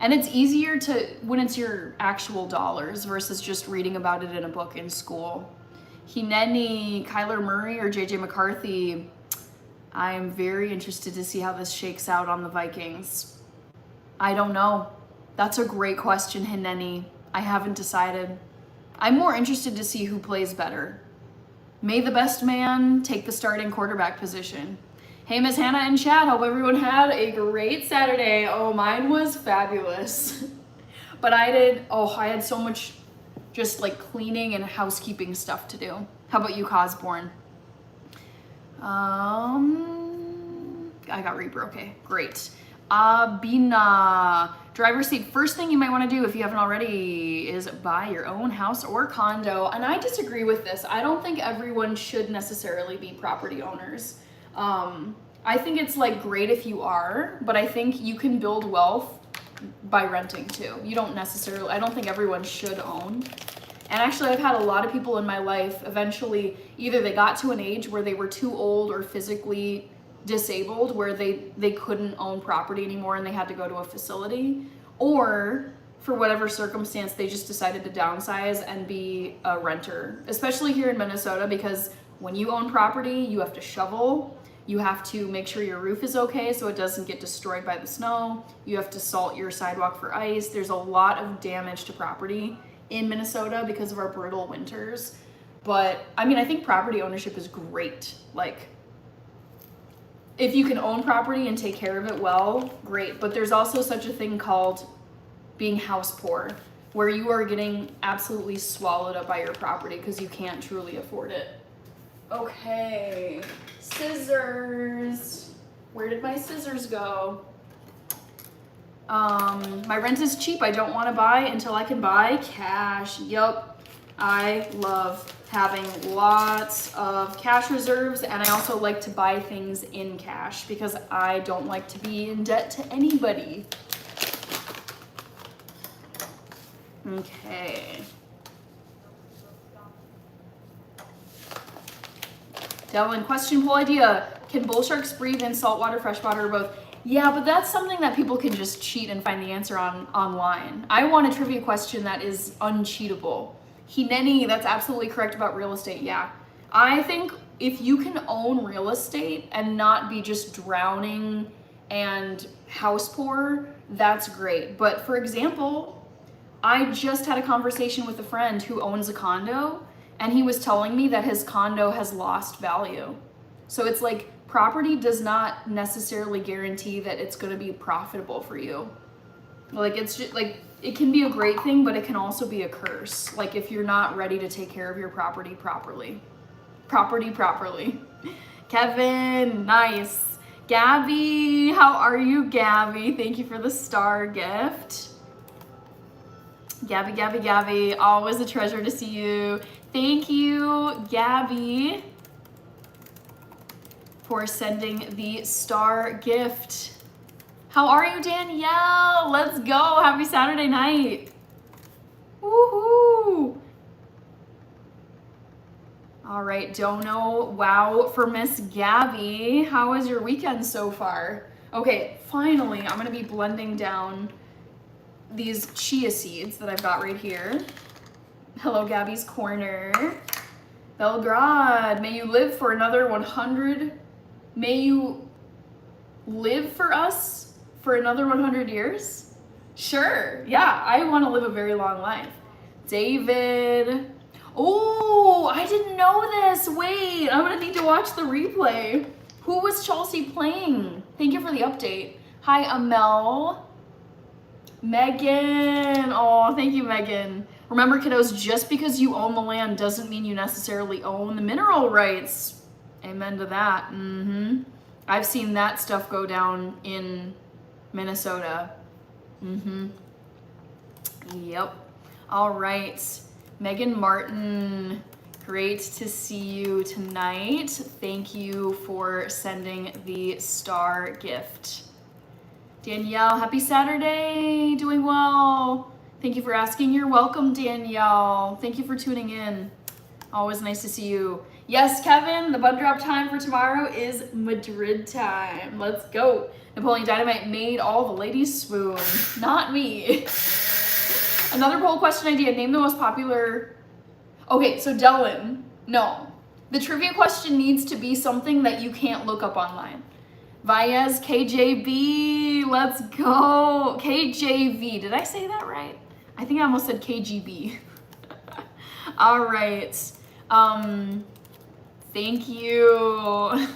And it's easier to, when it's your actual dollars versus just reading about it in a book in school. Hineni, Kyler Murray, or JJ McCarthy, I am very interested to see how this shakes out on the Vikings. I don't know. That's a great question, Hineni. I haven't decided. I'm more interested to see who plays better. May the best man take the starting quarterback position. Hey, Miss Hannah in chat, hope everyone had a great Saturday. Oh, mine was fabulous. But I had so much just like cleaning and housekeeping stuff to do. How about you, Cosborn? I got Reaper, okay, great. Abina, driver's seat. First thing you might want to do if you haven't already is buy your own house or condo. And I disagree with this. I don't think everyone should necessarily be property owners. I think it's like great if you are, but I think you can build wealth by renting too. You don't necessarily, I don't think everyone should own. And actually I've had a lot of people in my life eventually, either they got to an age where they were too old or physically disabled where they couldn't own property anymore and they had to go to a facility, or for whatever circumstance they just decided to downsize and be a renter, especially here in Minnesota, because when you own property you have to shovel, you have to make sure your roof is okay so it doesn't get destroyed by the snow, you have to salt your sidewalk for ice. There's a lot of damage to property in Minnesota because of our brutal winters. But I mean, I think property ownership is great. Like, if you can own property and take care of it well, great. But there's also such a thing called being house poor, where you are getting absolutely swallowed up by your property because you can't truly afford it. Okay, scissors. Where did my scissors go? My rent is cheap. I don't want to buy until I can buy cash. Yup, I love having lots of cash reserves, and I also like to buy things in cash because I don't like to be in debt to anybody. Okay. Devlin, question, whole idea. Can bull sharks breathe in saltwater, freshwater, or both? Yeah, but that's something that people can just cheat and find the answer on online. I want a trivia question that is uncheatable. Hineni, that's absolutely correct about real estate. Yeah, I think if you can own real estate and not be just drowning and house poor, that's great. But for example, I just had a conversation with a friend who owns a condo, and he was telling me that his condo has lost value. So it's like property does not necessarily guarantee that it's going to be profitable for you. Like, it's just like, it can be a great thing, but it can also be a curse. Like, if you're not ready to take care of your property properly. Kevin, nice. Gabby, how are you, Gabby? Thank you for the star gift. Gabby, always a treasure to see you. Thank you, Gabby, for sending the star gift. How are you, Danielle? Let's go. Happy Saturday night. Woohoo. All right, Dono, wow for Miss Gabby. How was your weekend so far? Okay, finally, I'm gonna be blending down these chia seeds that I've got right here. Hello, Gabby's Corner. Belgrade, may you live for another 100. May you live for us for another 100 years? Sure, yeah, I want to live a very long life. David, oh, I didn't know this. Wait, I'm gonna need to watch the replay. Who was Chelsea playing? Thank you for the update. Hi, Amel. Megan, oh, thank you, Megan. Remember, kiddos, just because you own the land doesn't mean you necessarily own the mineral rights. Amen to that. I've seen that stuff go down in Minnesota. Yep. All right. Megan Martin, great to see you tonight. Thank you for sending the star gift. Danielle, happy Saturday. Doing well. Thank you for asking. You're welcome, Danielle. Thank you for tuning in. Always nice to see you. Yes, Kevin, the bun drop time for tomorrow is Madrid time. Let's go. Napoleon Dynamite made all the ladies swoon. Not me. Another poll question idea. Name the most popular... Okay, so Dylan, no. The trivia question needs to be something that you can't look up online. Valles, KJB, let's go. KJV, did I say that right? I think I almost said KGB. All right. Thank you.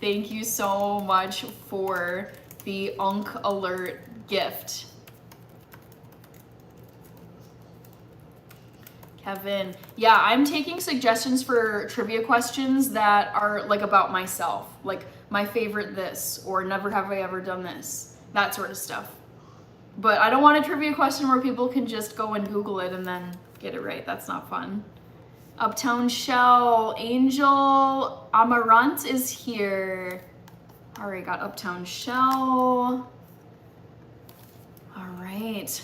Thank you so much for the Unk Alert gift. Kevin, yeah, I'm taking suggestions for trivia questions that are like about myself, like my favorite this, or never have I ever done this, that sort of stuff. But I don't want a trivia question where people can just go and Google it and then get it right. That's not fun. Uptown Shell, Angel Amarant is here. All right, got Uptown Shell. All right,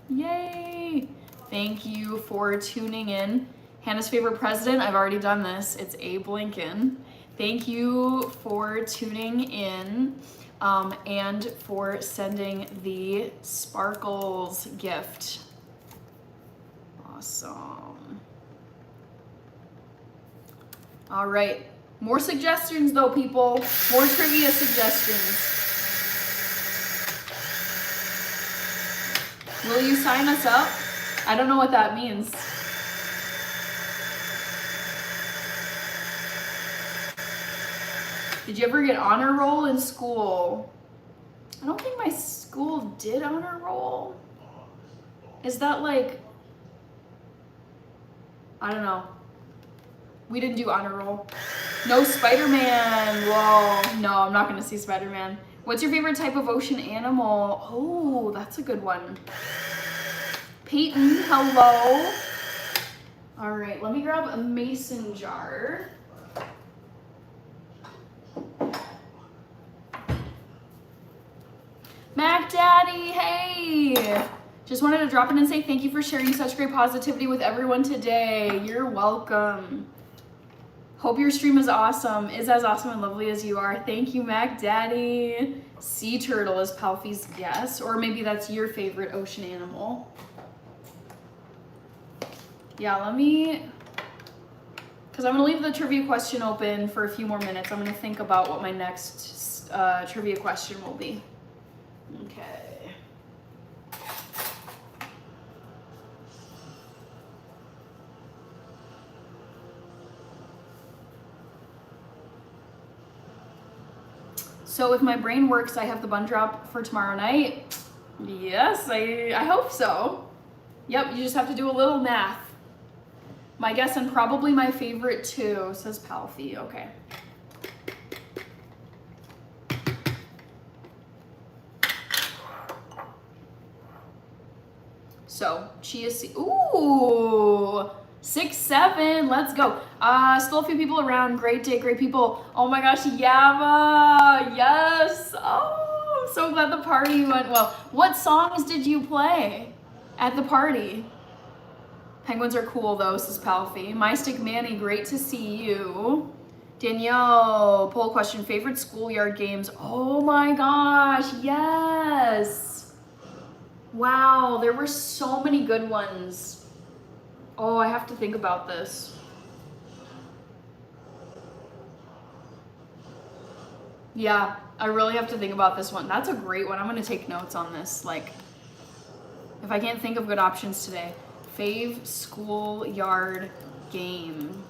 yay. Thank you for tuning in. Hannah's favorite president, I've already done this. It's Abe Lincoln. Thank you for tuning in and for sending the Sparkles gift. Awesome. All right, more suggestions though, people. More trivia suggestions. Will you sign us up? I don't know what that means. Did you ever get honor roll in school? I don't think my school did honor roll. Is that like, I don't know. We didn't do honor roll. No Spider-Man. Whoa, no, I'm not gonna see Spider-Man. What's your favorite type of ocean animal? Oh, that's a good one. Peyton, hello. All right, let me grab a mason jar. Mac Daddy, hey. Just wanted to drop in and say thank you for sharing such great positivity with everyone today. You're welcome. Hope your stream is awesome, is as awesome and lovely as you are. Thank you, Mac Daddy. Sea turtle is Palfy's guess, or maybe that's your favorite ocean animal. Yeah, let me, because I'm gonna leave the trivia question open for a few more minutes. I'm gonna think about what my next trivia question will be. Okay. So if my brain works, I have the bun drop for tomorrow night. Yes, I hope so. Yep, you just have to do a little math. My guess and probably my favorite too, says Palfy. Okay. So, Chia C. Ooh, 6-7. Let's go. Still a few people around. Great day, great people. Oh my gosh, Yama. Yes. Oh, I'm so glad the party went well. What songs did you play at the party? Penguins are cool though, says Palfy. My Stick Manny, great to see you. Danielle, poll question, favorite schoolyard games? Oh my gosh, yes. Wow, there were so many good ones. Oh, I have to think about this. Yeah, I really have to think about this one. That's a great one. I'm gonna take notes on this. Like, if I can't think of good options today. Fave schoolyard game.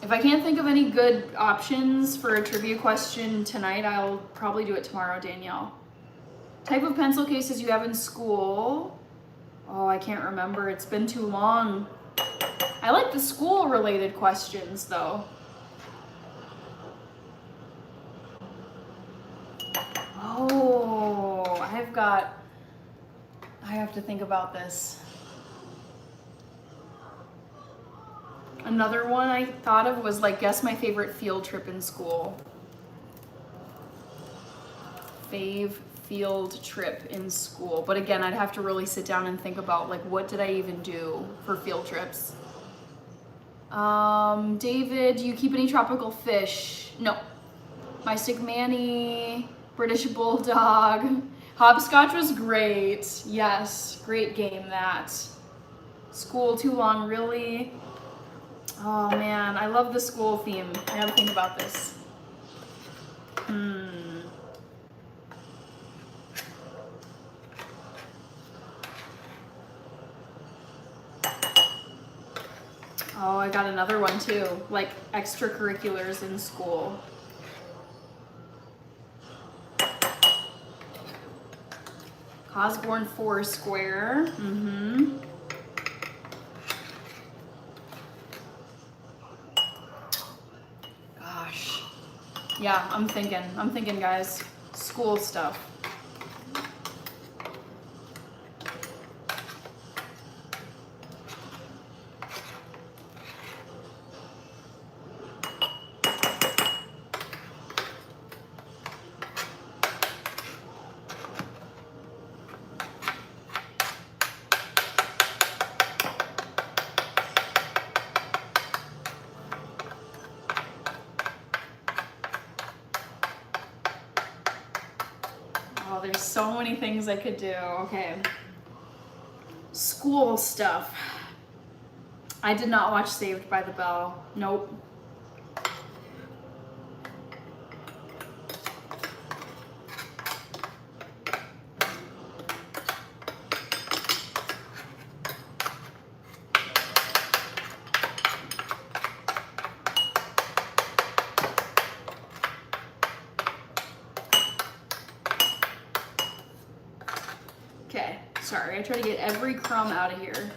If I can't think of any good options for a trivia question tonight, I'll probably do it tomorrow, Danielle. Type of pencil cases you have in school? Oh, I can't remember. It's been too long. I like the school-related questions, though. Oh, I have to think about this. Another one I thought of was like, guess my favorite field trip in school. Fave field trip in school. But again, I'd have to really sit down and think about like, what did I even do for field trips? David, do you keep any tropical fish? No. My Sigmani, British Bulldog. Hopscotch was great. Yes, great game that. School too long, really? Oh man, I love the school theme. I gotta think about this. Oh, I got another one too, like extracurriculars in school. Osborne Foursquare. Gosh. Yeah, I'm thinking, guys. School stuff. Oh, there's so many things I could do. Okay. School stuff. I did not watch Saved by the Bell. Nope. Okay, sorry, I try to get every crumb out of here.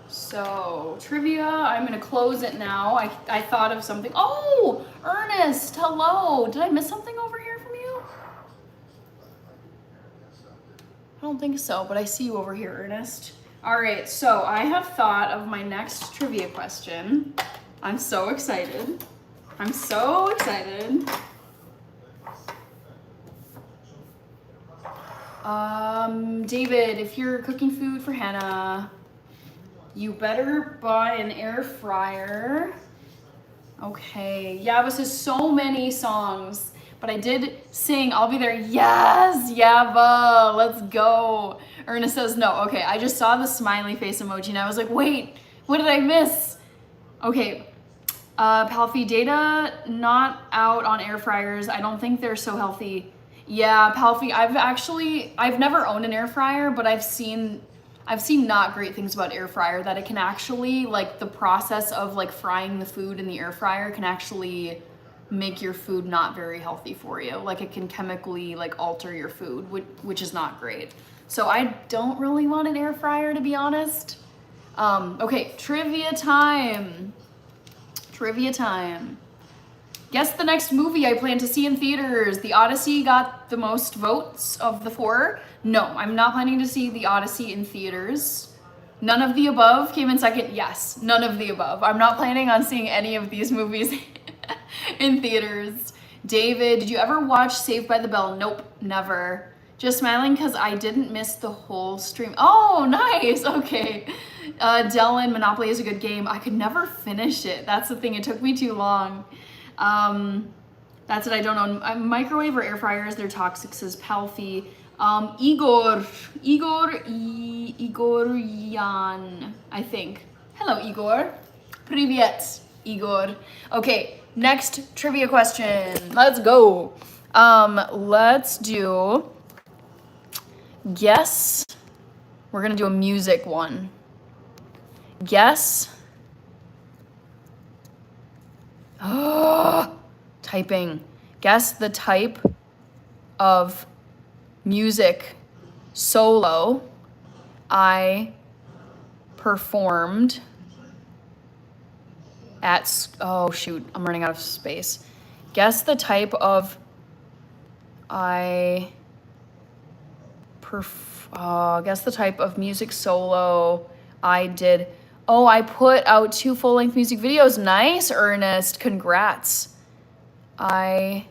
So, trivia, I'm gonna close it now. I thought of something. Oh, Ernest, hello. Did I miss something over here from you? I don't think so, but I see you over here, Ernest. All right, so I have thought of my next trivia question. I'm so excited. I'm so excited. David, if you're cooking food for Hannah, you better buy an air fryer. Okay, Yava says so many songs, but I did sing I'll Be There. Yes, Yava, let's go. Ernest says no. Okay, I just saw the smiley face emoji and I was like, wait, what did I miss? Okay, Palfi, data not out on air fryers. I don't think they're so healthy. Yeah, Palfi, I've never owned an air fryer, but I've seen not great things about air fryer, that it can actually, like, the process of like frying the food in the air fryer can actually make your food not very healthy for you. Like, it can chemically like alter your food, which is not great. So I don't really want an air fryer, to be honest. Okay, trivia time. Trivia time. Guess the next movie I plan to see in theaters. The Odyssey got the most votes of the 4. No, I'm not planning to see The Odyssey in theaters. None of the above came in second. Yes, none of the above. I'm not planning on seeing any of these movies in theaters. David, did you ever watch Saved by the Bell? Nope, never. Just smiling because I didn't miss the whole stream. Oh, nice, okay. Dylan, Monopoly is a good game. I could never finish it. That's the thing, it took me too long. That's what I don't know. Microwave or air fryers, they're toxic, says Palfi. Igor Yan, I think. Hello, Igor. Privyet, Igor. Okay, next trivia question. Let's go. Let's do guess. We're gonna do a music one. Guess. Typing. Guess the type of music solo I performed at, oh shoot, I'm running out of space. Guess the type of guess the type of music solo I did. Oh, I put out 2 full-length music videos. Nice, Ernest. Congrats. I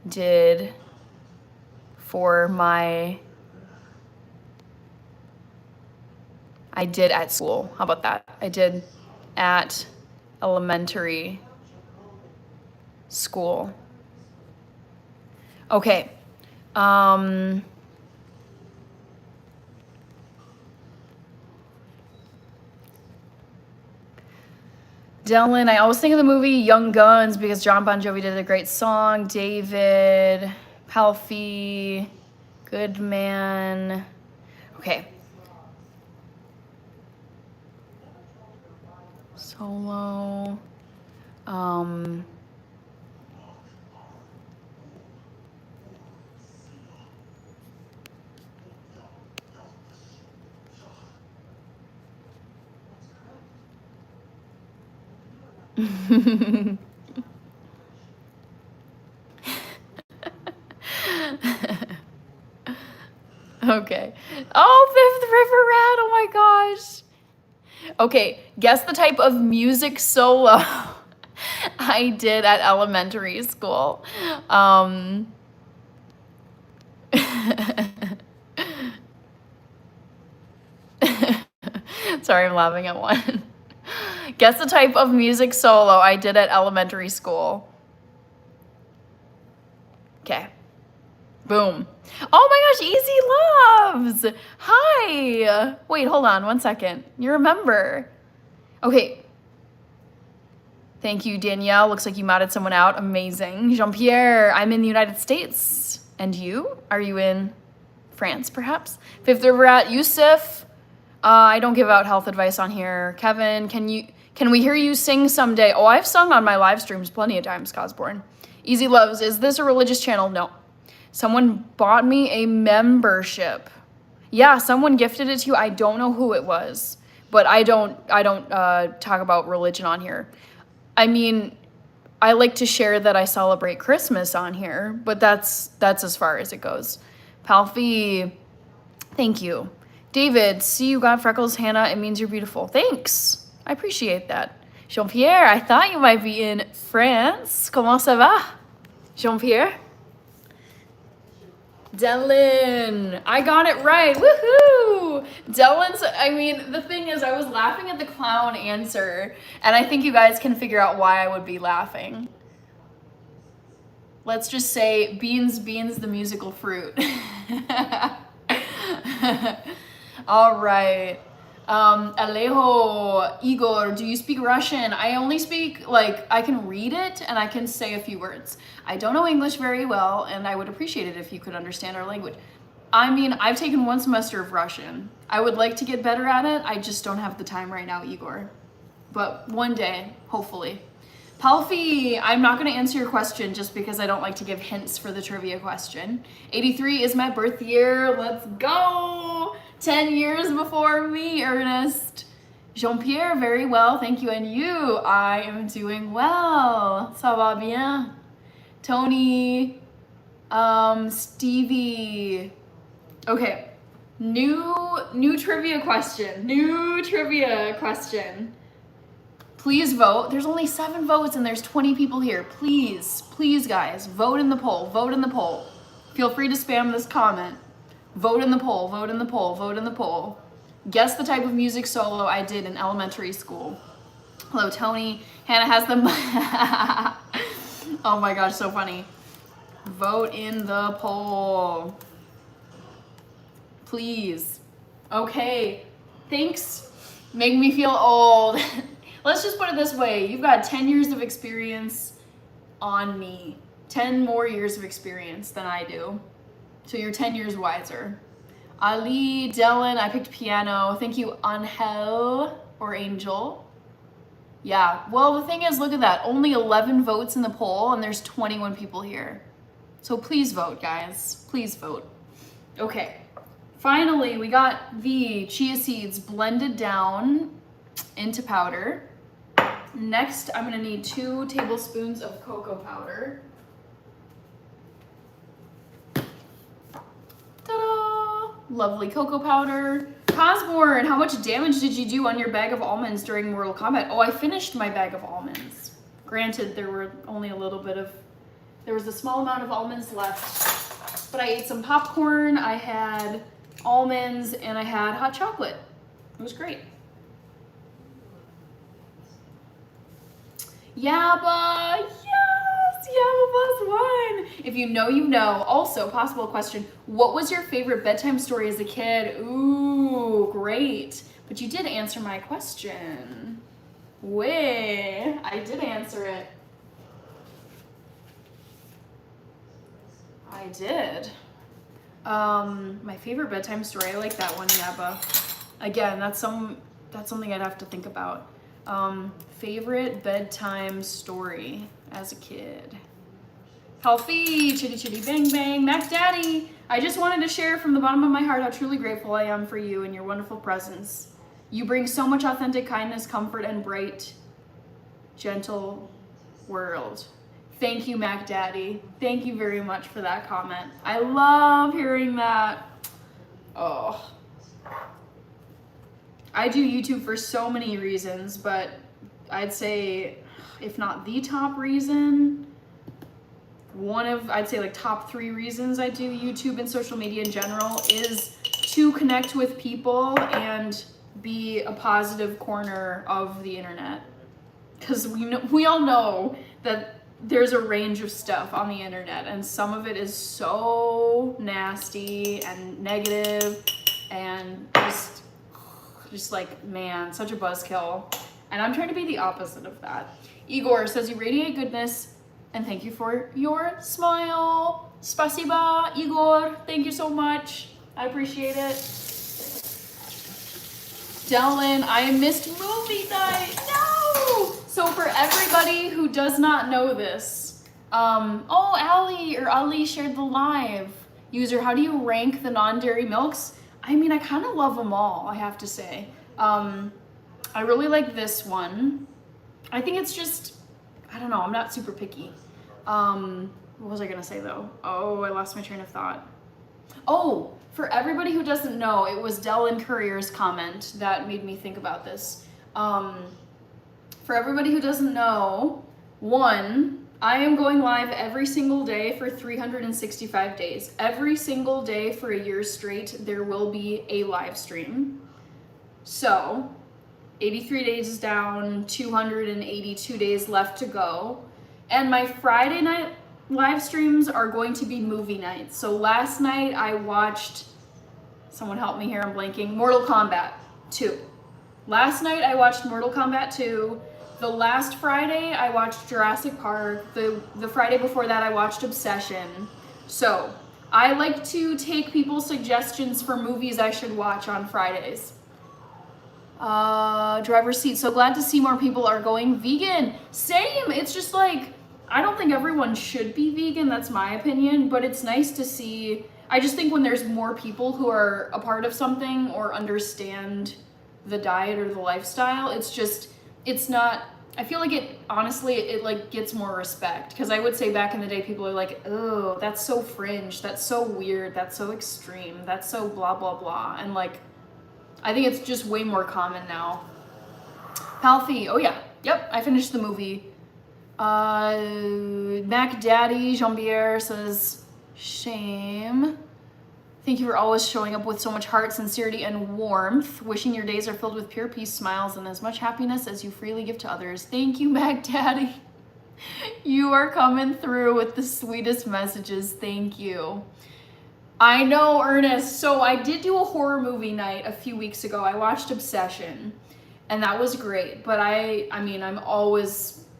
did at school. How about that? I did at elementary school. Okay. Dylan, I always think of the movie Young Guns because John Bon Jovi did a great song. David, Palfy, Goodman. Okay. Solo. Okay. Oh, Fifth River Rat. Oh my gosh. Okay, guess the type of music solo I did at elementary school. Sorry, I'm laughing at one. Guess the type of music solo I did at elementary school. Okay. Boom. Oh my gosh, Easy Loves. Hi. Wait, hold on 1 second. You remember. Okay. Thank you, Danielle. Looks like you modded someone out. Amazing. Jean-Pierre, I'm in the United States. And you? Are you in France, perhaps? Fifth River Rat, Yusuf. I don't give out health advice on here. Kevin, can we hear you sing someday? Oh, I've sung on my live streams plenty of times, Cosborn. Easy Loves, is this a religious channel? No. Someone bought me a membership. Yeah, someone gifted it to you. I don't know who it was, but I don't talk about religion on here. I mean, I like to share that I celebrate Christmas on here, but that's as far as it goes. Palfy, thank you. David, see you got freckles, Hannah. It means you're beautiful. Thanks. I appreciate that. Jean-Pierre, I thought you might be in France. Comment ça va? Jean-Pierre? Dylan, I got it right. Woohoo! Dylan's, I mean, the thing is, I was laughing at the clown answer, and I think you guys can figure out why I would be laughing. Let's just say beans, the musical fruit. All right. Alejo, Igor, do you speak Russian? I only speak, I can read it and I can say a few words. I don't know English very well, and I would appreciate it if you could understand our language. I mean, I've taken 1 semester of Russian. I would like to get better at it. I just don't have the time right now, Igor. But one day, hopefully. Palfy, I'm not going to answer your question just because I don't like to give hints for the trivia question. 83 is my birth year. Let's go! 10 years before me, Ernest. Jean-Pierre, very well, thank you. And you? I am doing well. Ça va bien? Tony, Stevie. Okay, new trivia question. Please vote. There's only 7 votes and there's 20 people here. Please guys, vote in the poll. Feel free to spam this comment. Vote in the poll. Guess the type of music solo I did in elementary school. Hello, Tony. Hannah has the... Oh my gosh, so funny. Vote in the poll. Please. Okay. Thanks. Make me feel old. Let's just put it this way. You've got 10 years of experience on me. 10 more years of experience than I do. So you're 10 years wiser. Ali, Dylan, I picked piano. Thank you, Angel or Angel. Yeah, well, the thing is, look at that. Only 11 votes in the poll and there's 21 people here. So please vote, guys. Please vote. Okay, finally, we got the chia seeds blended down into powder. Next, I'm gonna need 2 tablespoons of cocoa powder. Ta-da! Lovely cocoa powder. Cosborn, how much damage did you do on your bag of almonds during Mortal Kombat? Oh, I finished my bag of almonds. Granted, there were only there was a small amount of almonds left, but I ate some popcorn, I had almonds, and I had hot chocolate. It was great. Yabba, yes, Yabba +1. If you know, you know. Also, possible question, what was your favorite bedtime story as a kid? Ooh, great. But you did answer my question. Way, I did answer it. I did. My favorite bedtime story, I like that one, Yabba. Again, that's something I'd have to think about. Favorite bedtime story as a kid. Healthy, chitty chitty bang bang, Mac Daddy. I just wanted to share from the bottom of my heart how truly grateful I am for you and your wonderful presence. You bring so much authentic kindness, comfort, and bright, gentle world. Thank you, Mac Daddy. Thank you very much for that comment. I love hearing that. Oh. I do YouTube for so many reasons, but I'd say, if not the top reason, I'd say like top 3 reasons I do YouTube and social media in general is to connect with people and be a positive corner of the internet. Because we all know that there's a range of stuff on the internet, and some of it is so nasty and negative and just like, man, such a buzzkill. And I'm trying to be the opposite of that. Igor says, you radiate goodness, and thank you for your smile. Spasiba, Igor, thank you so much. I appreciate it. Dylan, I missed movie night. No! So for everybody who does not know this, Ali shared the live. User, how do you rank the non-dairy milks? I mean, I kind of love them all, I have to say. I really like this one. I think it's just, I don't know, I'm not super picky. What was I gonna say though? Oh, I lost my train of thought. Oh, for everybody who doesn't know, it was Dylan Courier's comment that made me think about this. For everybody who doesn't know, 1, I am going live every single day for 365 days. Every single day for a year straight, there will be a live stream. So, 83 days down, 282 days left to go. And my Friday night live streams are going to be movie nights. So last night I watched, someone help me here, I'm blanking, Mortal Kombat 2. Last night I watched Mortal Kombat 2. The last Friday I watched Jurassic Park. The Friday before that I watched Obsession. So I like to take people's suggestions for movies I should watch on Fridays. Driver's seat. So glad to see more people are going vegan. Same. It's just like, I don't think everyone should be vegan. That's my opinion, but it's nice to see. I just think when there's more people who are a part of something or understand the diet or the lifestyle, it's not, I feel like it, honestly, it like gets more respect. Because I would say back in the day, people are like, oh, that's so fringe, that's so weird, that's so extreme, that's so blah, blah, blah. And like, I think it's just way more common now. Healthy, oh yeah, yep, I finished the movie. Mac Daddy Jean-Pierre says, shame. Thank you for always showing up with so much heart, sincerity, and warmth. Wishing your days are filled with pure peace, smiles, and as much happiness as you freely give to others. Thank you, Mac Daddy. You are coming through with the sweetest messages. Thank you. I know, Ernest. So I did do a horror movie night a few weeks ago. I watched Obsession, and that was great. But I mean, I'm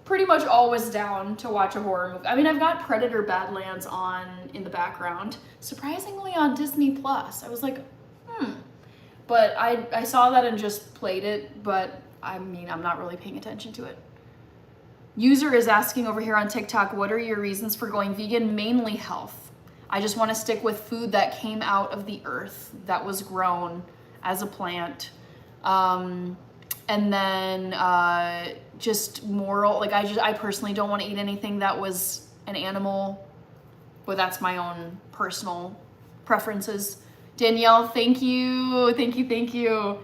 pretty much always down to watch a horror movie. I mean, I've got Predator Badlands on in the background, surprisingly on Disney Plus. I was like, But I saw that and just played it, but I mean, I'm not really paying attention to it. User is asking over here on TikTok, what are your reasons for going vegan? Mainly health. I just want to stick with food that came out of the earth, that was grown as a plant. And then just moral, like I personally don't want to eat anything that was an animal, but that's my own personal preferences. Danielle, thank you. Thank you, thank you.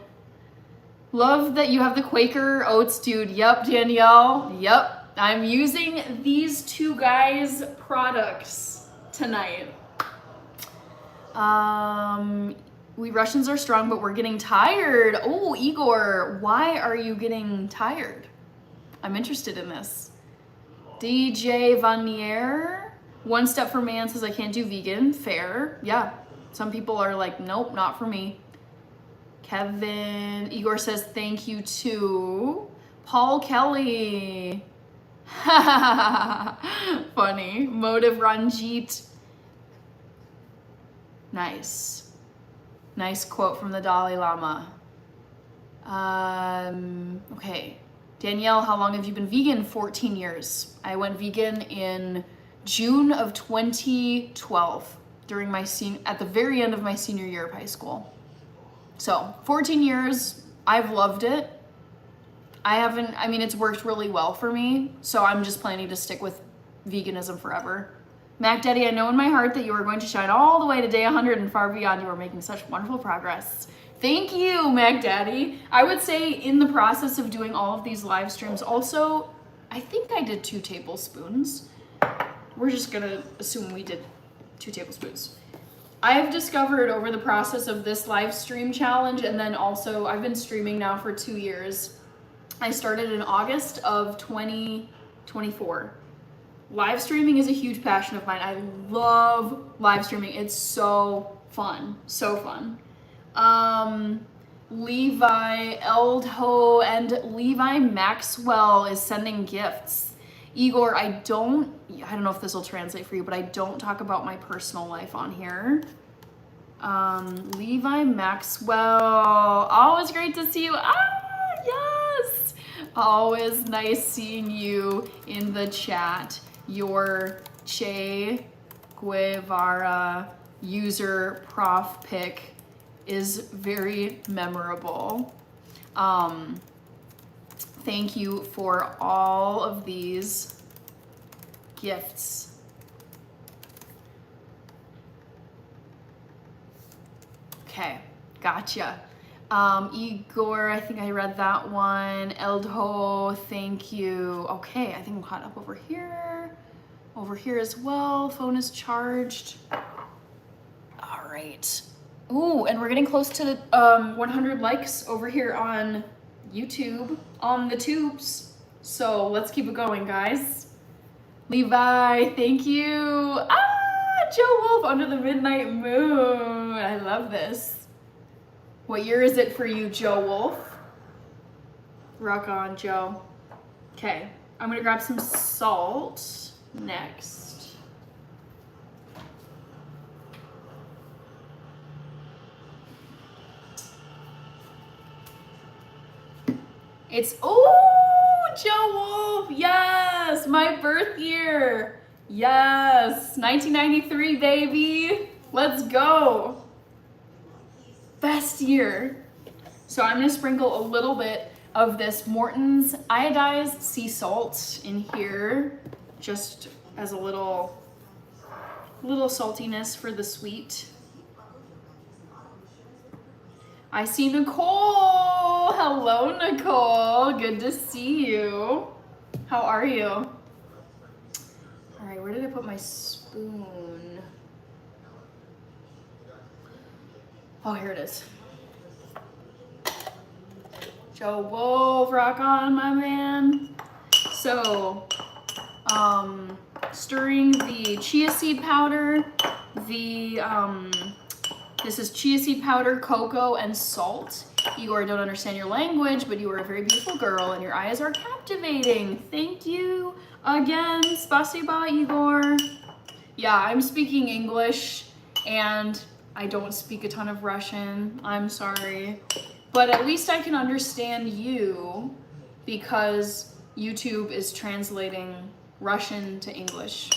Love that you have the Quaker Oats, dude. Yep, Danielle. Yep. I'm using these two guys' products tonight. We Russians are strong, but we're getting tired. Oh, Igor, why are you getting tired? I'm interested in this. DJ Vanier, One Step for Man says I can't do vegan. Fair. Yeah. Some people are like, nope, not for me. Kevin, Igor says thank you too. Paul Kelly. Funny. Motive Ranjit. Nice. Nice quote from the Dalai Lama. Okay. Danielle, how long have you been vegan? 14 years. I went vegan in June of 2012 during at the very end of my senior year of high school. So 14 years, I've loved it. It's worked really well for me. So I'm just planning to stick with veganism forever. Mac Daddy, I know in my heart that you are going to shine all the way to day 100 and far beyond. You are making such wonderful progress. Thank you, Mac Daddy. I would say in the process of doing all of these live streams, also, I think I did 2 tablespoons. We're just gonna assume we did 2 tablespoons. I have discovered over the process of this live stream challenge, and then also I've been streaming now for 2 years. I started in August of 2024. Live streaming is a huge passion of mine. I love live streaming. It's so fun, so fun. Levi Eldho and Levi Maxwell is sending gifts. Igor, I don't know if this will translate for you, but I don't talk about my personal life on here. Levi Maxwell, always great to see you. Yes! Always nice seeing you in the chat. Your Che Guevara user prof pic is very memorable. Thank you for all of these gifts. Okay, gotcha. Igor, I think I read that one. Eldho, thank you. Okay, I think I'm caught up over here. Over here as well. Phone is charged. All right. Ooh, and we're getting close to the 100 likes over here on YouTube, on the tubes. So let's keep it going, guys. Levi, thank you. Joe Wolf, Under the Midnight Moon. I love this. What year is it for you, Joe Wolf? Rock on, Joe. Okay, I'm gonna grab some salt next. It's, Joe Wolf, yes, my birth year. Yes, 1993, baby. Let's go. Best year. So I'm gonna sprinkle a little bit of this Morton's iodized sea salt in here, just as a little saltiness for the sweet. I see Nicole. Hello, Nicole. Good to see you. How are you? All right, where did I put my spoon? Oh, here it is. Joe Wolf, rock on, my man. So, stirring the chia seed powder, this is chia seed powder, cocoa, and salt. Igor, I don't understand your language, but you are a very beautiful girl and your eyes are captivating. Thank you again. Spasiba, Igor. Yeah, I'm speaking English and I don't speak a ton of Russian. I'm sorry. But at least I can understand you because YouTube is translating Russian to English.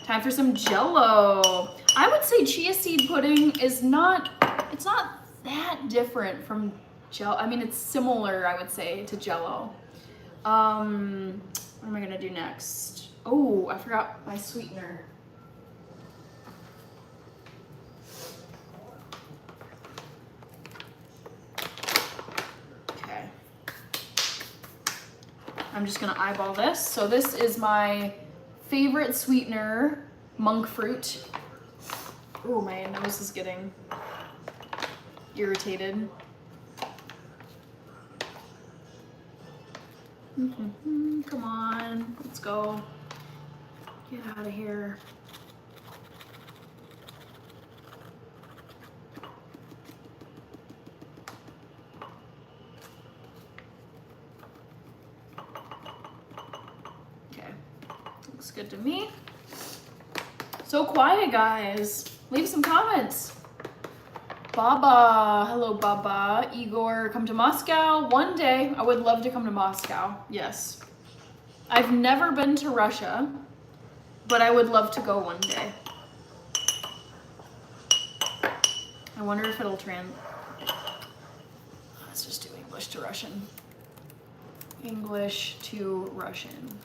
Time for some Jell-O. I would say chia seed pudding is not that different from Jell-O. I mean, it's similar, I would say, to Jell-O. What am I gonna do next? Oh, I forgot my sweetener. I'm just gonna eyeball this. So this is my favorite sweetener, monk fruit. Oh, my nose is getting irritated. Come on, let's go. Get out of here. Okay, looks good to me. So quiet, guys. Leave some comments. Baba, hello Baba. Igor, come to Moscow one day. I would love to come to Moscow, yes. I've never been to Russia, but I would love to go one day. I wonder if it'll let's just do English to Russian. English to Russian.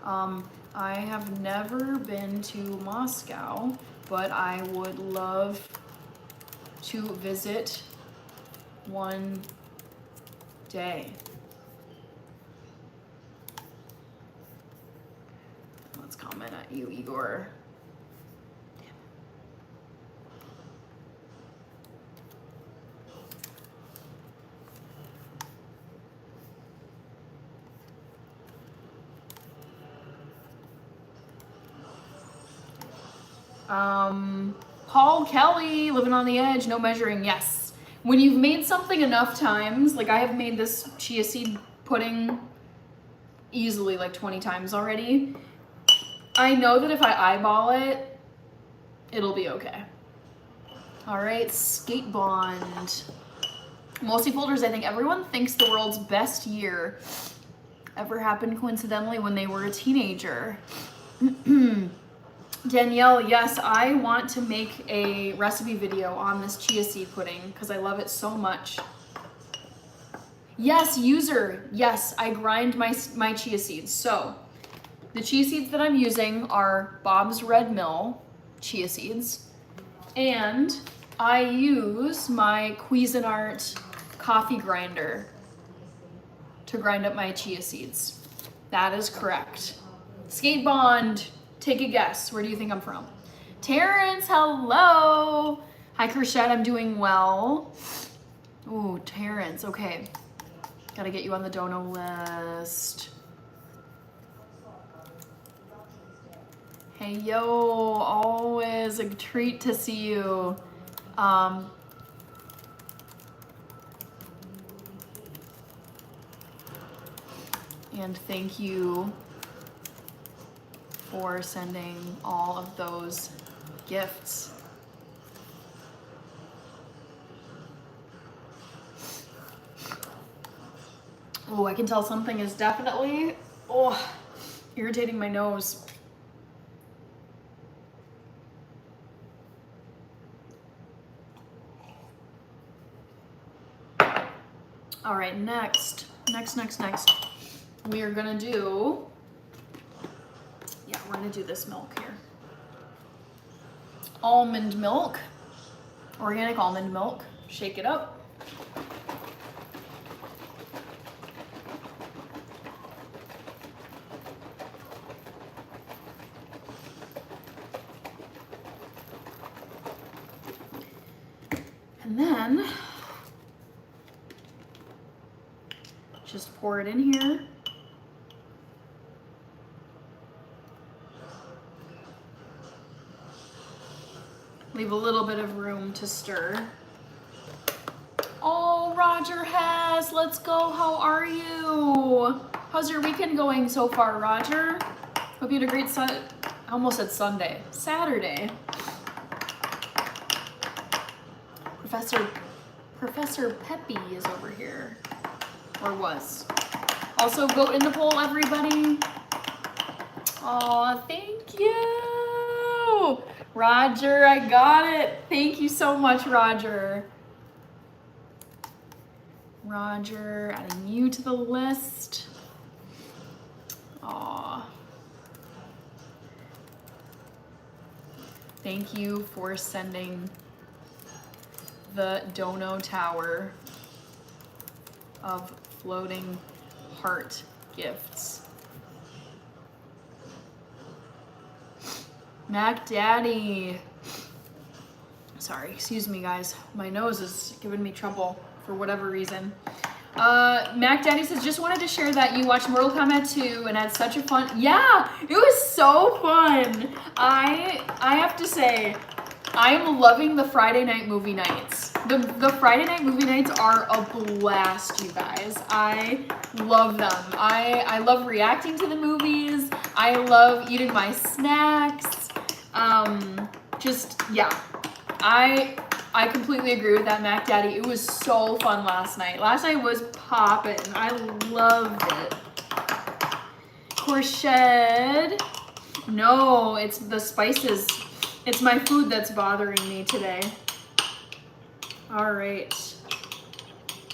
I have never been to Moscow, but I would love to visit one day. Let's comment at you, Igor. Paul Kelly, living on the edge, no measuring, yes. When you've made something enough times, like I have made this chia seed pudding easily like 20 times already, I know that if I eyeball it, it'll be okay. All right, Skate Bond. Multi folders, I think everyone thinks the world's best year ever happened coincidentally when they were a teenager. Danielle, yes, I want to make a recipe video on this chia seed pudding because I love it so much. Yes, user, yes, I grind my chia seeds. So the chia seeds that I'm using are Bob's Red Mill chia seeds, and I use my Cuisinart coffee grinder to grind up my chia seeds. That is correct. Skate Bond, take a guess. Where do you think I'm from? Terrence, hello. Hi, Kershette, I'm doing well. Ooh, Terrence, okay. Gotta get you on the dono list. Hey, yo, always a treat to see you. And thank you for sending all of those gifts. Oh, I can tell something is definitely, irritating my nose. All right, next. We are gonna do, we're gonna do this milk here. Almond milk, organic almond milk. Shake it up. And then just pour it in here. Leave a little bit of room to stir. Oh, Roger Hess, let's go. How are you? How's your weekend going so far, Roger? Hope you had a great I almost said Sunday. Saturday. Professor Peppy is over here. Or was. Also, vote in the poll, everybody. Aw, thank you. Roger, I got it. Thank you so much, Roger. Roger, adding you to the list. Aw. Thank you for sending the dono tower of floating heart gifts. Mac Daddy. Sorry, excuse me guys. My nose is giving me trouble for whatever reason. Mac Daddy says, just wanted to share that you watched Mortal Kombat 2 and had such a fun, yeah, it was so fun. I have to say, I am loving the Friday night movie nights. The Friday night movie nights are a blast, you guys. I love them. I love reacting to the movies. I love eating my snacks. Just, yeah. I completely agree with that, Mac Daddy. It was so fun last night. Last night was poppin'. I loved it. Courgette. No, it's the spices. It's my food that's bothering me today. All right.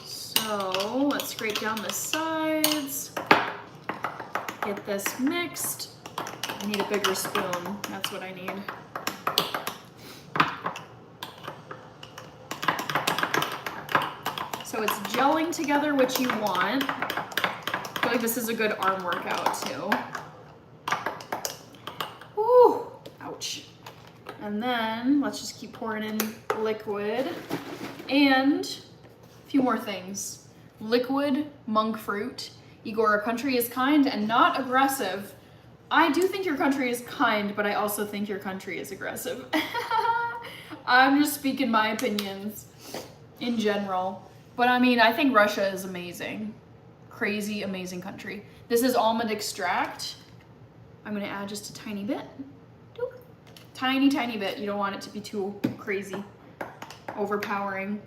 So let's scrape down the sides. Get this mixed. I need a bigger spoon. That's what I need. So it's gelling together, which you want. I feel like this is a good arm workout too. Ooh, ouch. And then let's just keep pouring in liquid. And a few more things. Liquid monk fruit. Igor, our country is kind and not aggressive. I do think your country is kind, but I also think your country is aggressive. I'm just speaking my opinions in general. But I mean, I think Russia is amazing. Crazy, amazing country. This is almond extract. I'm gonna add just a tiny bit. Tiny, tiny bit. You don't want it to be too crazy, overpowering.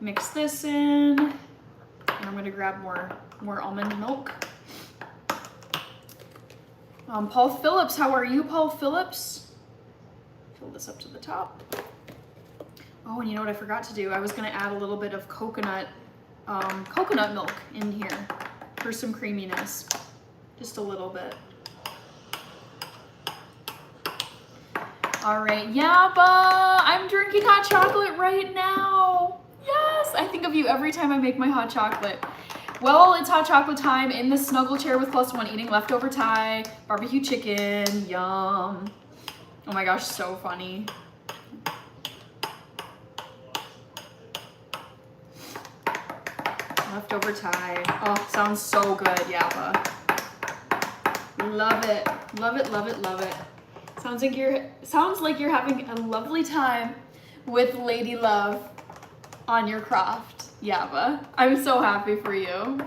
Mix this in. And I'm gonna grab more almond milk. Paul Phillips, how are you, Paul Phillips? Fill this up to the top. Oh, and you know what I forgot to do? I was gonna add a little bit of coconut milk in here for some creaminess. Just a little bit. All right, Yabba, I'm drinking hot chocolate right now. Yes, I think of you every time I make my hot chocolate. Well, it's hot chocolate time in the snuggle chair with +1, eating leftover Thai, barbecue chicken, yum. Oh my gosh, so funny. Leftover Thai. Oh, sounds so good, Yappa. Love it, love it, love it, love it. Sounds like you're having a lovely time with Lady Love on your craft, Yappa. I'm so happy for you.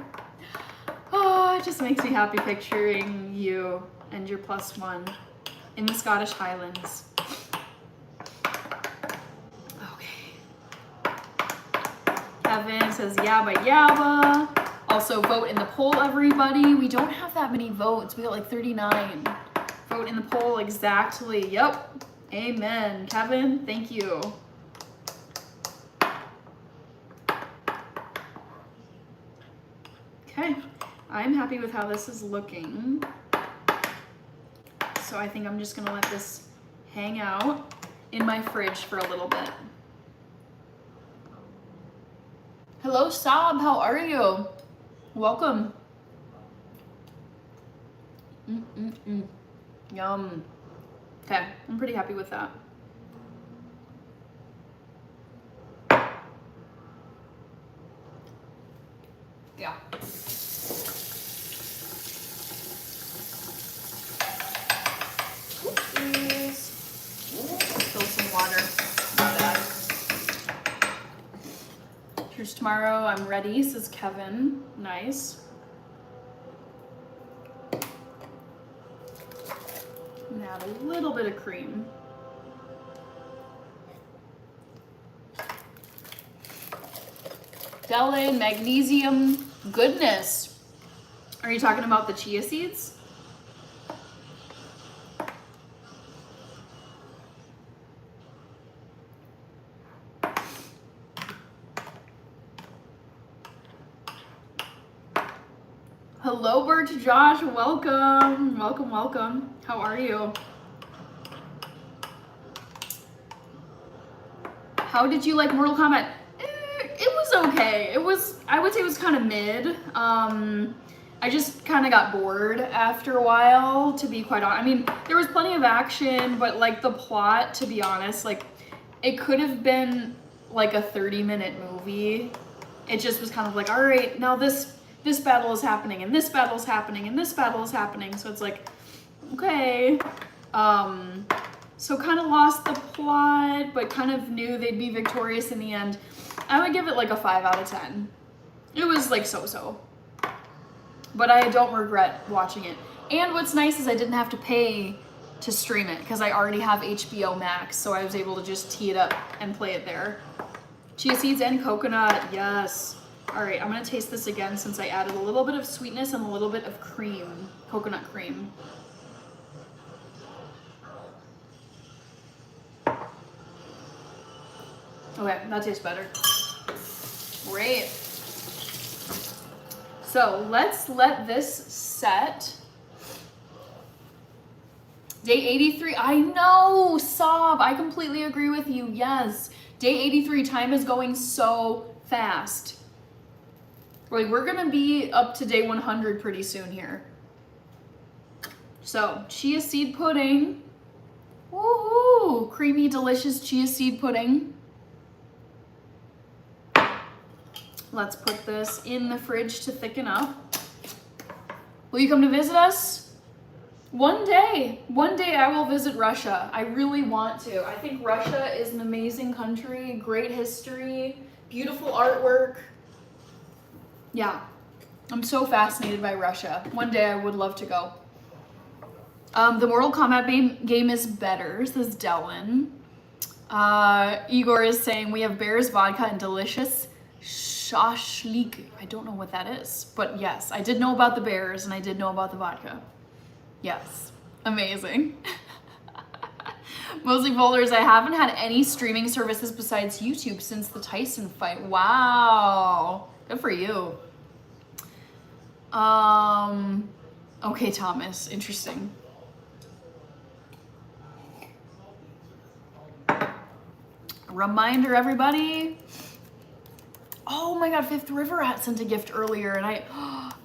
Oh, it just makes me happy picturing you and your +1 in the Scottish Highlands. Kevin says yabba yabba. Also vote in the poll, everybody. We don't have that many votes. We got like 39. Vote in the poll exactly. Yep. Amen. Kevin, thank you. Okay. I'm happy with how this is looking. So I think I'm just gonna let this hang out in my fridge for a little bit. Hello, Saab, how are you? Welcome. Yum. Okay, I'm pretty happy with that. Yeah. Please. Fill some water. Here's tomorrow. I'm ready, says Kevin. Nice. And add a little bit of cream. Dele, magnesium, goodness. Are you talking about the chia seeds? Hello, Bert, Josh, welcome, welcome, welcome. How are you? How did you like Mortal Kombat? It was was okay. I would say it was kind of mid. I just kind of got bored after a while, to be quite honest. I mean, there was plenty of action, but like the plot, to be honest, like it could have been like a 30-minute movie. It just was kind of like, all right, now this battle is happening, and this battle is happening, and this battle is happening. So it's like, okay. So kind of lost the plot, but kind of knew they'd be victorious in the end. I would give it like a 5 out of 10. It was like so-so. But I don't regret watching it. And what's nice is I didn't have to pay to stream it because I already have HBO Max, so I was able to just tee it up and play it there. Chia seeds and coconut, yes. All right, I'm gonna taste this again since I added a little bit of sweetness and a little bit of cream, coconut cream. Okay, that tastes better. Great. So let's let this set. Day 83, I know, sob, I completely agree with you, yes. Day 83, time is going so fast. Like, we're gonna be up to day 100 pretty soon here. So, chia seed pudding. Woohoo! Creamy, delicious chia seed pudding. Let's put this in the fridge to thicken up. Will you come to visit us? One day I will visit Russia. I really want to. I think Russia is an amazing country, great history, beautiful artwork. Yeah, I'm so fascinated by Russia. One day I would love to go. The Mortal Kombat game is better, says Dylan. Igor is saying we have Bears vodka and delicious shashlik. I don't know what that is, but yes, I did know about the Bears and I did know about the vodka. Yes, amazing. Mostly bowlers, I haven't had any streaming services besides YouTube since the Tyson fight. Wow, good for you. Okay, Thomas, interesting. Reminder, everybody. Oh my God, Fifth River Rat sent a gift earlier, and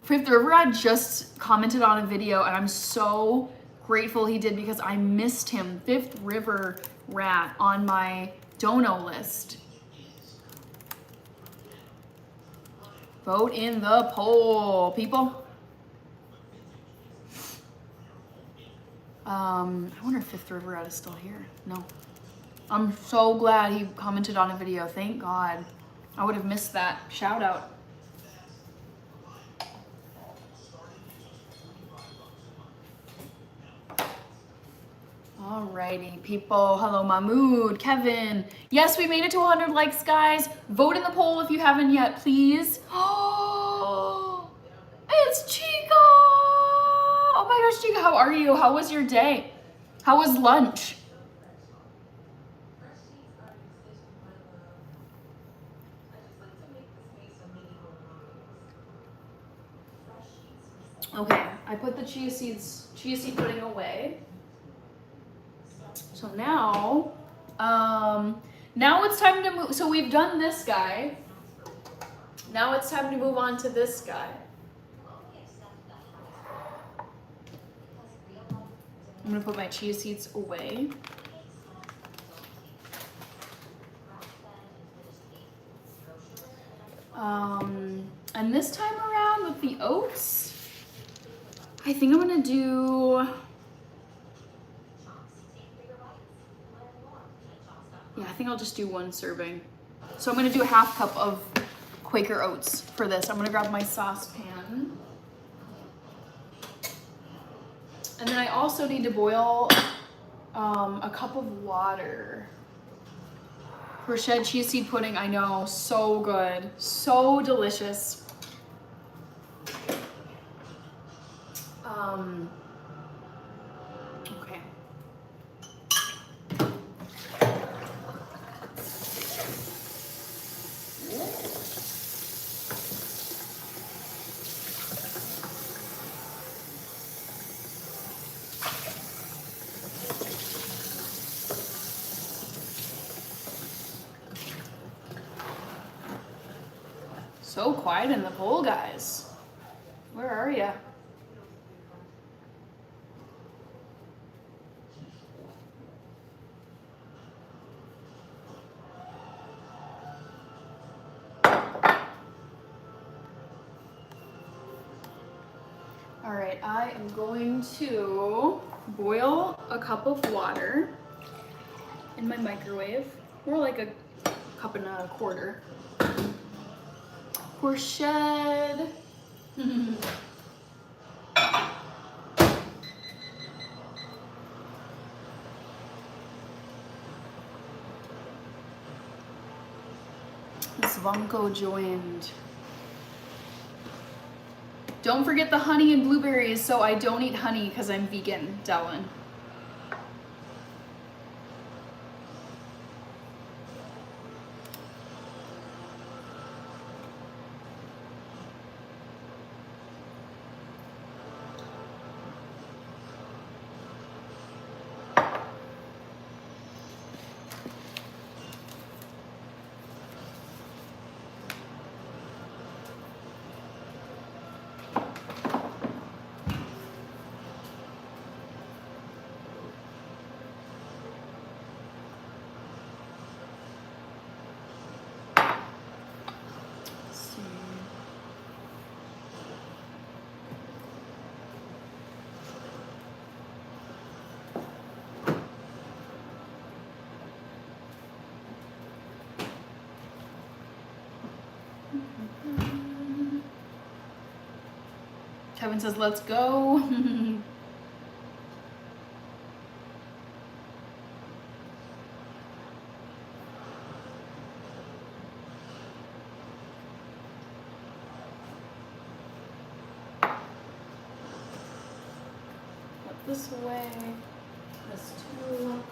Fifth River Rat just commented on a video, and I'm so grateful he did because I missed him. Fifth River Rat on my dono list. Vote in the poll, people. I wonder if Fifth River Rat is still here. No. I'm so glad he commented on a video. Thank God. I would have missed that. Shout out. Alrighty, people. Hello, Mahmood, Kevin. Yes, we made it to 100 likes, guys. Vote in the poll if you haven't yet, please. Oh, it's Chica. Oh my gosh, Chica, how are you? How was your day? How was lunch? Okay, I put the chia seed pudding away. So now it's time to move. So we've done this guy. Now it's time to move on to this guy. I'm gonna put my chia seeds away. And this time around with the oats, I think I'm gonna do, yeah, I think I'll just do 1 serving. So I'm gonna do a 1/2 cup of Quaker oats for this. I'm gonna grab my saucepan. And then I also need to boil a cup of water. Rochette chia seed pudding, I know, so good, so delicious. Okay. So quiet in the poll, guys. Where are ya? All right, I am going to boil a cup of water in my microwave, more like a cup and a quarter. For shed. Svanko joined. Don't forget the honey and blueberries, so I don't eat honey because I'm vegan, Dylan. Kevin says, let's go. Put this away. This too.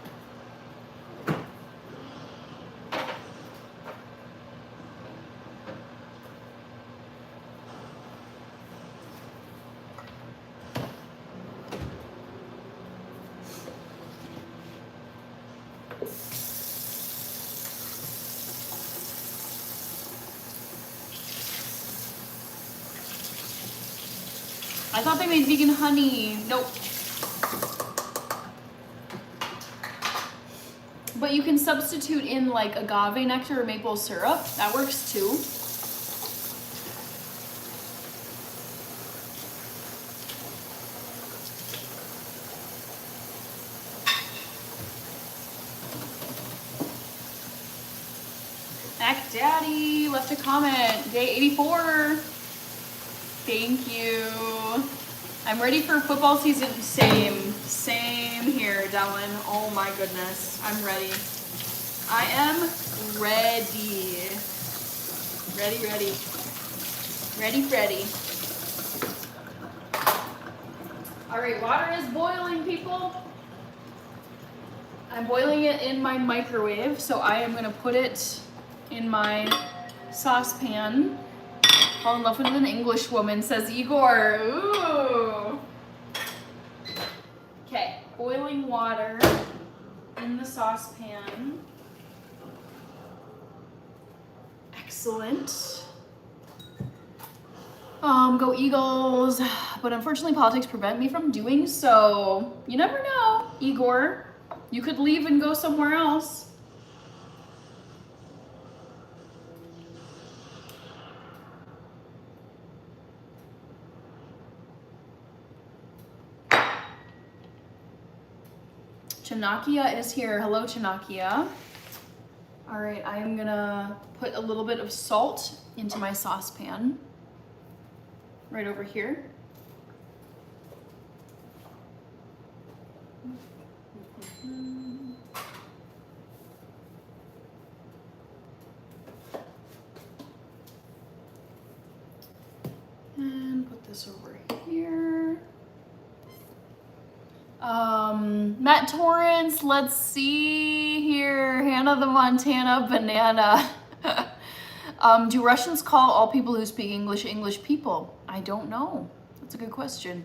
I thought they made vegan honey. Nope. But you can substitute in like agave nectar or maple syrup. That works too. Mac Daddy left a comment. Day 84. Thank you. I'm ready for football season. Same here, Dylan. Oh my goodness. I'm ready. I am ready. Ready. All right, water is boiling, people. I'm boiling it in my microwave, so I am gonna put it in my saucepan. Fall in love with an English woman, says Igor. Ooh. Okay, boiling water in the saucepan. Excellent. Go Eagles. But unfortunately, politics prevent me from doing so. You never know, Igor. You could leave and go somewhere else. Chanakia is here. Hello, Chanakia. All right, I am gonna put a little bit of salt into my saucepan. Right over here. And put this over here. Matt Torrance, let's see here. Hannah the Montana Banana. Do Russians call all people who speak English English people? I don't know. That's a good question.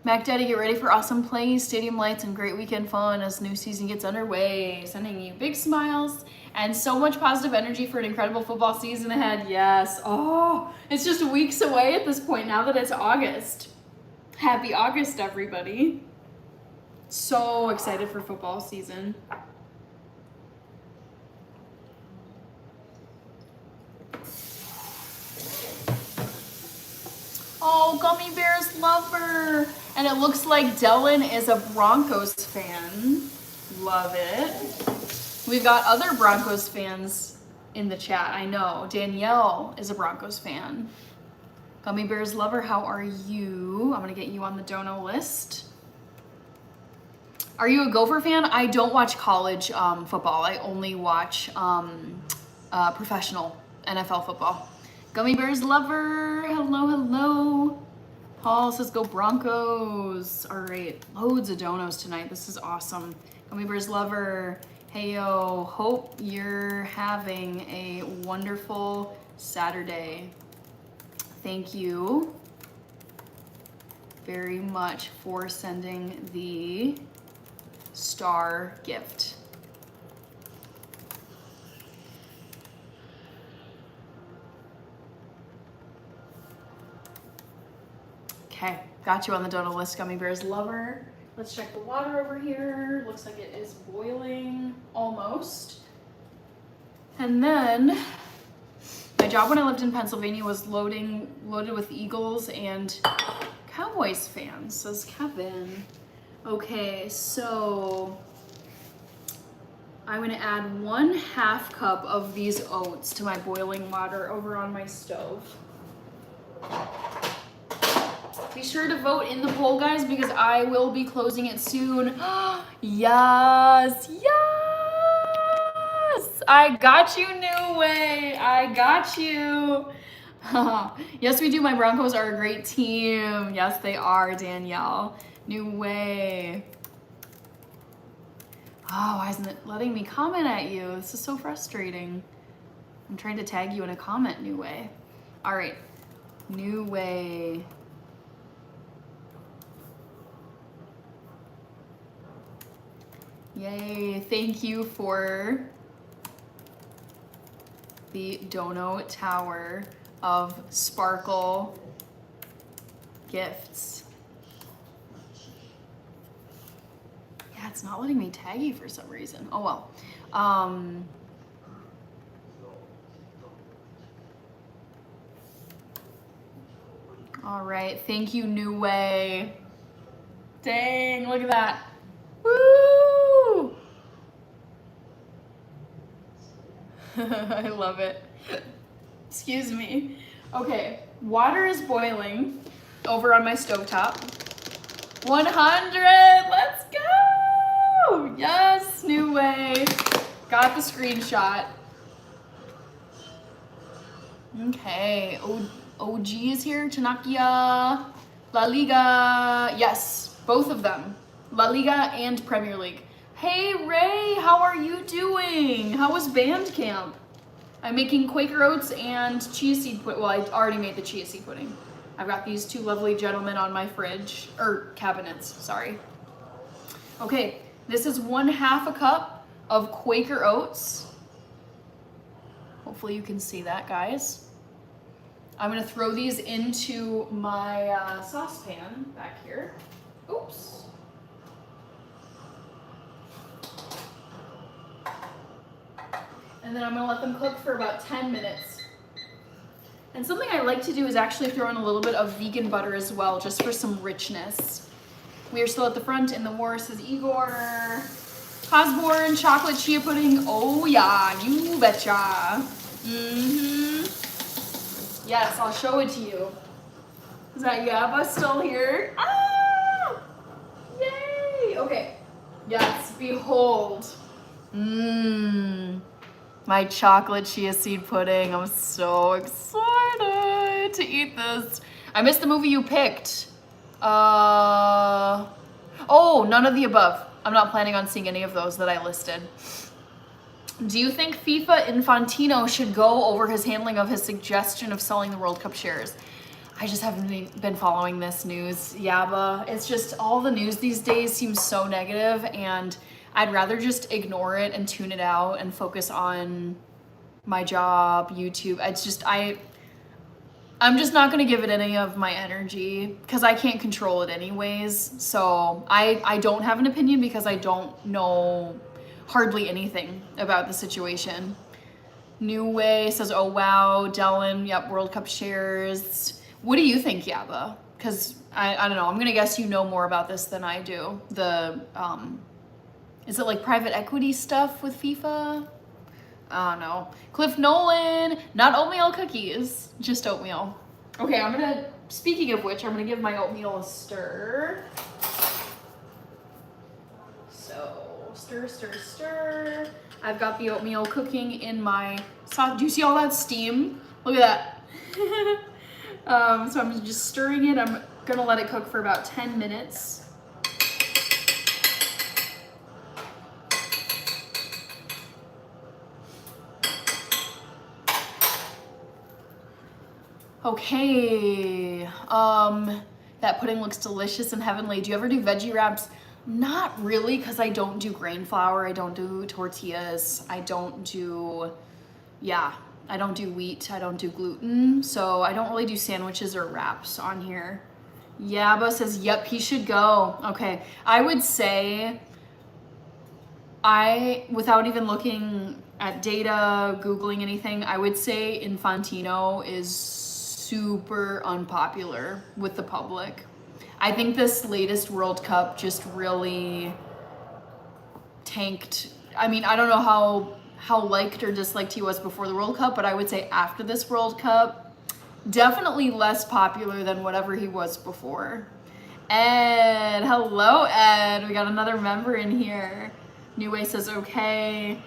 Mac Daddy, get ready for awesome plays, stadium lights, and great weekend fun as new season gets underway. Sending you big smiles and so much positive energy for an incredible football season ahead. Yes. Oh, it's just weeks away at this point now that it's August. Happy August, everybody. So excited for football season. Oh, Gummy Bears lover. And it looks like Dylan is a Broncos fan. Love it. We've got other Broncos fans in the chat. I know. Danielle is a Broncos fan. Gummy Bears lover, how are you? I'm going to get you on the dono list. Are you a Gopher fan? I don't watch college football. I only watch professional NFL football. Gummy Bears lover, hello, hello. Paul says go Broncos. All right, loads of donos tonight. This is awesome. Gummy Bears lover, hey yo, hope you're having a wonderful Saturday. Thank you very much for sending the star gift. Okay, got you on the dono list, Gummy Bears lover. Let's check the water over here. Looks like it is boiling almost. And then my job when I lived in Pennsylvania was loaded with Eagles and Cowboys fans, says Kevin. Okay, so I'm gonna add 1/2 cup of these oats to my boiling water over on my stove. Be sure to vote in the poll, guys, because I will be closing it soon. Yes, yes! I got you, New Way. I got you. Yes, we do. My Broncos are a great team. Yes, they are, Danielle. New Way. Oh, why isn't it letting me comment at you? This is so frustrating. I'm trying to tag you in a comment, New Way. All right, New Way. Yay, thank you for the Dono Tower of Sparkle gifts. Yeah, it's not letting me tag you for some reason. Oh well. All right, thank you, New Way. Dang, look at that. Woo! I love it. Excuse me. Okay, water is boiling over on my stovetop. 100, let's go! Yes, New Way. Got the screenshot. Okay, OG is here, Chanakia, La Liga, yes, both of them. La Liga and Premier League. Hey Ray, how are you doing? How was band camp? I'm making Quaker Oats and chia seed pudding. Well, I already made the chia seed pudding. I've got these two lovely gentlemen on my fridge, or cabinets, sorry. Okay, this is 1/2 a cup of Quaker Oats. Hopefully you can see that, guys. I'm gonna throw these into my saucepan back here. Oops. And then I'm gonna let them cook for about 10 minutes. And something I like to do is actually throw in a little bit of vegan butter as well, just for some richness. We are still at the front in the war, says Igor. Osborne, chocolate chia pudding. Oh yeah, you betcha. Yes, I'll show it to you. Is that Yabba still here? Ah! Yay! Okay. Yes, behold. My chocolate chia seed pudding. I'm so excited to eat this. I missed the movie you picked. Oh, none of the above. I'm not planning on seeing any of those that I listed. Do you think FIFA Infantino should go over his handling of his suggestion of selling the World Cup shares? I just haven't been following this news, Yaba. It's just all the news these days seems so negative, and I'd rather just ignore it and tune it out and focus on my job, YouTube. I'm just not gonna give it any of my energy because I can't control it anyways. So I don't have an opinion because I don't know hardly anything about the situation. New Way says, oh wow, Dylan, yep, World Cup shares. What do you think, Yaba? Because I don't know, I'm gonna guess you know more about this than I do. Is it like private equity stuff with FIFA? I don't know. Cliff Nolan, not oatmeal cookies, just oatmeal. Okay, speaking of which, I'm gonna give my oatmeal a stir. So, stir, stir, stir. I've got the oatmeal cooking in my sauce. Do you see all that steam? Look at that. So I'm just stirring it. I'm gonna let it cook for about 10 minutes. Okay, that pudding looks delicious and heavenly. Do you ever do veggie wraps? Not really, because I don't do grain flour, I don't do tortillas, I don't do wheat, I don't do gluten, so I don't really do sandwiches or wraps on here. Yaba says, yep, he should go. Okay, I would say, without even looking at data, Googling anything, I would say Infantino is super unpopular with the public. I think this latest World Cup just really tanked. I mean, I don't know how liked or disliked he was before the World Cup, but I would say after this World Cup, definitely less popular than whatever he was before. Ed, hello Ed, we got another member in here. New Way says, okay.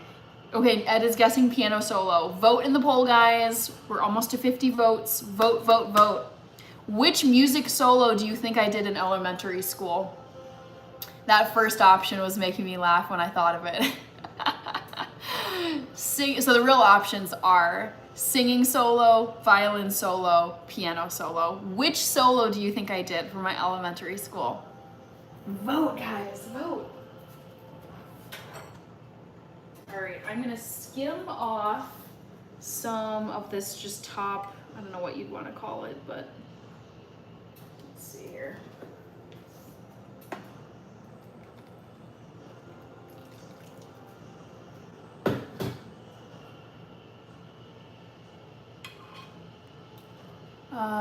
Okay, Ed is guessing piano solo. Vote in the poll, guys. We're almost to 50 votes. Vote, vote, vote. Which music solo do you think I did in elementary school? That first option was making me laugh when I thought of it. So the real options are singing solo, violin solo, piano solo. Which solo do you think I did for my elementary school? Vote, guys, vote. All right, I'm gonna skim off some of this just top, I don't know what you'd want to call it, but let's see here.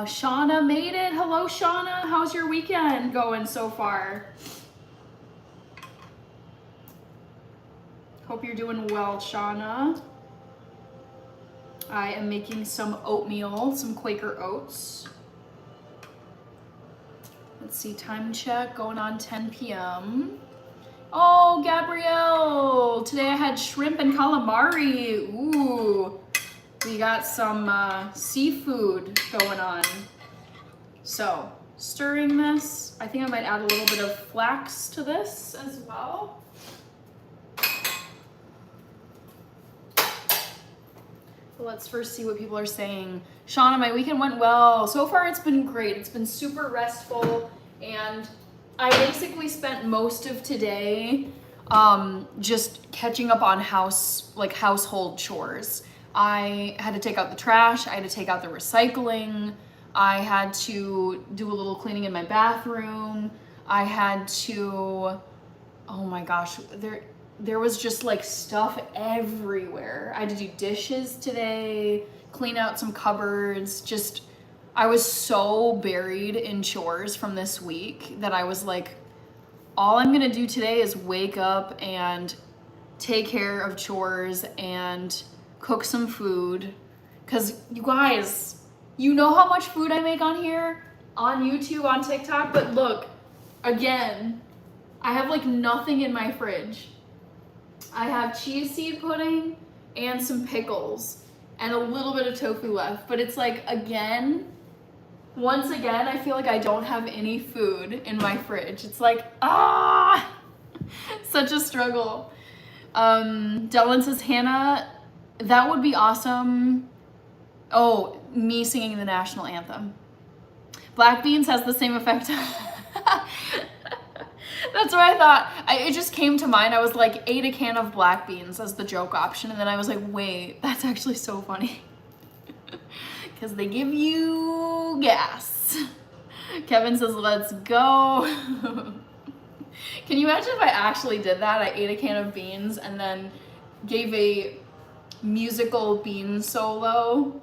Shauna made it. Hello, Shauna. How's your weekend going so far? Hope you're doing well, Shauna. I am making some oatmeal, some Quaker oats. Let's see, time check, going on 10 p.m. Oh, Gabrielle, today I had shrimp and calamari. Ooh, we got some seafood going on. So, stirring this. I think I might add a little bit of flax to this as well. Let's first see what people are saying. Shauna, my weekend went well. So far it's been great. It's been super restful, and I basically spent most of today just catching up on household chores. I had to take out the trash, I had to take out the recycling, I had to do a little cleaning in my bathroom, I had to, oh my gosh, there was just like stuff everywhere. I had to do dishes today, clean out some cupboards, I was so buried in chores from this week that I was like, all I'm gonna do today is wake up and take care of chores and cook some food. Cause you guys, you know how much food I make on here, on YouTube, on TikTok, but look, again, I have like nothing in my fridge. I have chia seed pudding and some pickles and a little bit of tofu left, but it's like, once again, I feel like I don't have any food in my fridge. It's like, such a struggle. Dylan says, Hannah, that would be awesome. Oh, me singing the national anthem. Black beans has the same effect. That's what I thought. It just came to mind. I was like, ate a can of black beans as the joke option. And then I was like, wait, that's actually so funny. Because they give you gas. Kevin says, let's go. Can you imagine if I actually did that? I ate a can of beans and then gave a musical bean solo.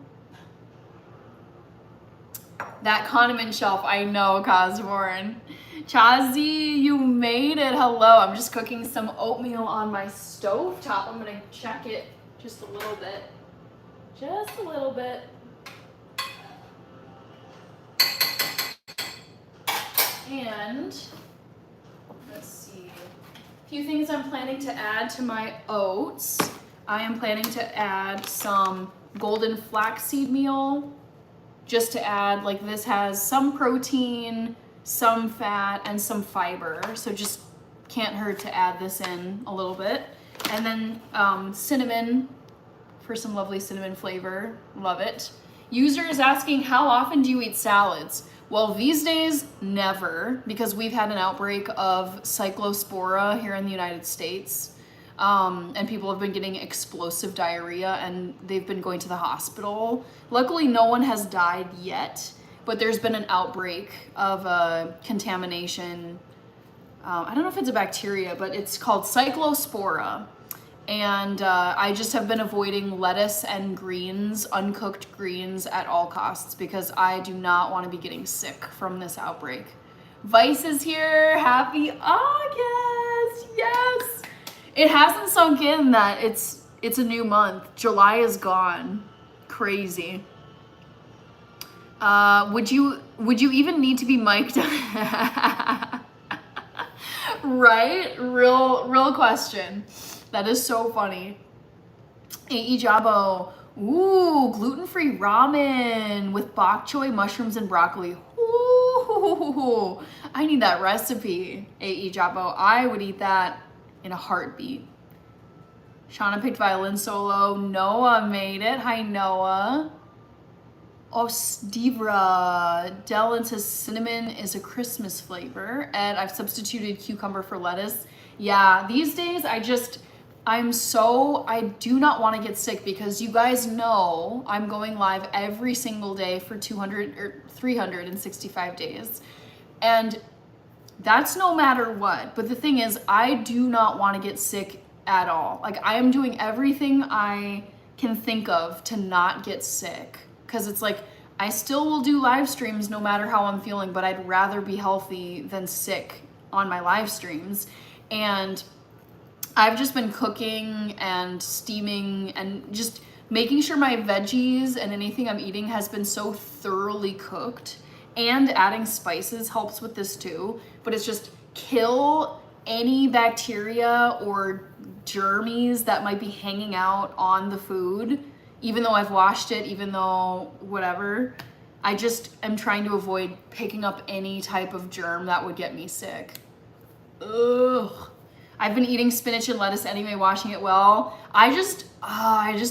That condiment shelf, I know, Cosborn. Chazi, you made it. Hello. I'm just cooking some oatmeal on my stove top. I'm gonna check it just a little bit. Just a little bit. And let's see. A few things I'm planning to add to my oats. I am planning to add some golden flaxseed meal, just to add, like, this has some protein, some fat, and some fiber, so just can't hurt to add this in a little bit. And then cinnamon for some lovely cinnamon flavor. Love it. User is asking, how often do you eat salads? Well, these days, never, because we've had an outbreak of cyclospora here in the United States. And people have been getting explosive diarrhea and they've been going to the hospital. Luckily, no one has died yet, but there's been an outbreak of contamination. I don't know if it's a bacteria, but it's called cyclospora. And I just have been avoiding lettuce and greens, uncooked greens at all costs, because I do not want to be getting sick from this outbreak. Vice is here. Happy August. Yes. It hasn't sunk in that it's a new month. July is gone. Crazy. Would you even need to be mic'd? Right? Real question. That is so funny. AE Jabo. Ooh, gluten-free ramen with bok choy, mushrooms, and broccoli. Ooh, I need that recipe, AE Jabo. I would eat that in a heartbeat. Shauna picked violin solo. Noah made it. Hi, Noah. Oh, Stevra. Dylan says cinnamon is a Christmas flavor, and I've substituted cucumber for lettuce. Yeah, these days I do not want to get sick, because you guys know I'm going live every single day for 200 or 365 days. And that's no matter what. But the thing is, I do not want to get sick at all. Like, I am doing everything I can think of to not get sick. Because it's like, I still will do live streams no matter how I'm feeling, but I'd rather be healthy than sick on my live streams. And I've just been cooking and steaming and just making sure my veggies and anything I'm eating has been so thoroughly cooked. And adding spices helps with this too. But it's just kill any bacteria or germies that might be hanging out on the food. Even though I've washed it, even though whatever, I just am trying to avoid picking up any type of germ that would get me sick. Ugh. I've been eating spinach and lettuce anyway, washing it well. I just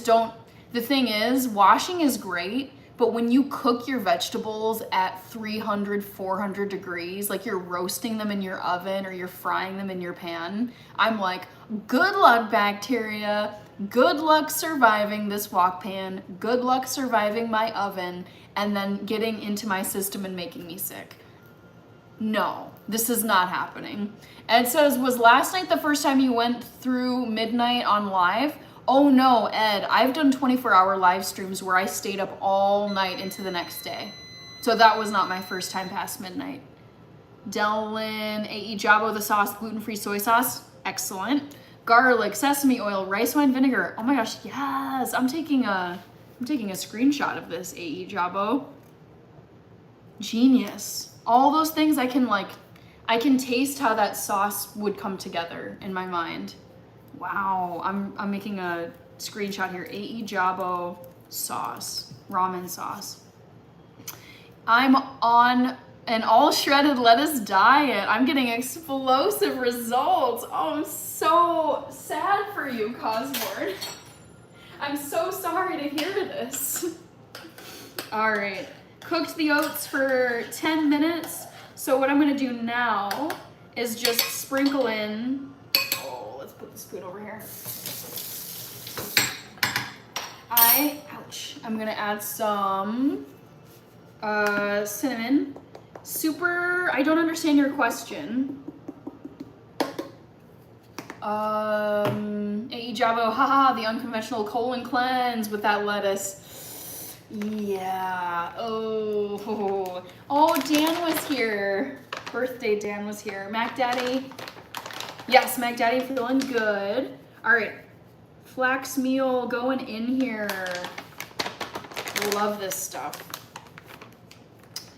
don't. The thing is, washing is great, but when you cook your vegetables at 300, 400 degrees, like you're roasting them in your oven or you're frying them in your pan, I'm like, good luck, bacteria. Good luck surviving this wok pan. Good luck surviving my oven and then getting into my system and making me sick. No, this is not happening. Ed says, was last night the first time you went through midnight on live? Oh no, Ed, I've done 24-hour live streams where I stayed up all night into the next day. So that was not my first time past midnight. Dylan, AE Jabo, the sauce, gluten-free soy sauce. Excellent. Garlic, sesame oil, rice wine vinegar. Oh my gosh, yes. I'm taking a screenshot of this, AE Jabo. Genius. All those things I can taste how that sauce would come together in my mind. Wow, I'm making a screenshot here. AE Jabo sauce, ramen sauce. I'm on an all shredded lettuce diet. I'm getting explosive results. Oh, I'm so sad for you, Cosboard. I'm so sorry to hear this. All right, cooked the oats for 10 minutes. So what I'm gonna do now is just sprinkle in, oh, let's put the spoon over here. I'm gonna add some cinnamon. I don't understand your question. Hey, Jabo, haha, the unconventional colon cleanse with that lettuce. Yeah, oh, Dan was here. Birthday Dan was here. Mac Daddy. Yes, Mac Daddy feeling good. All right, flax meal going in here. Love this stuff.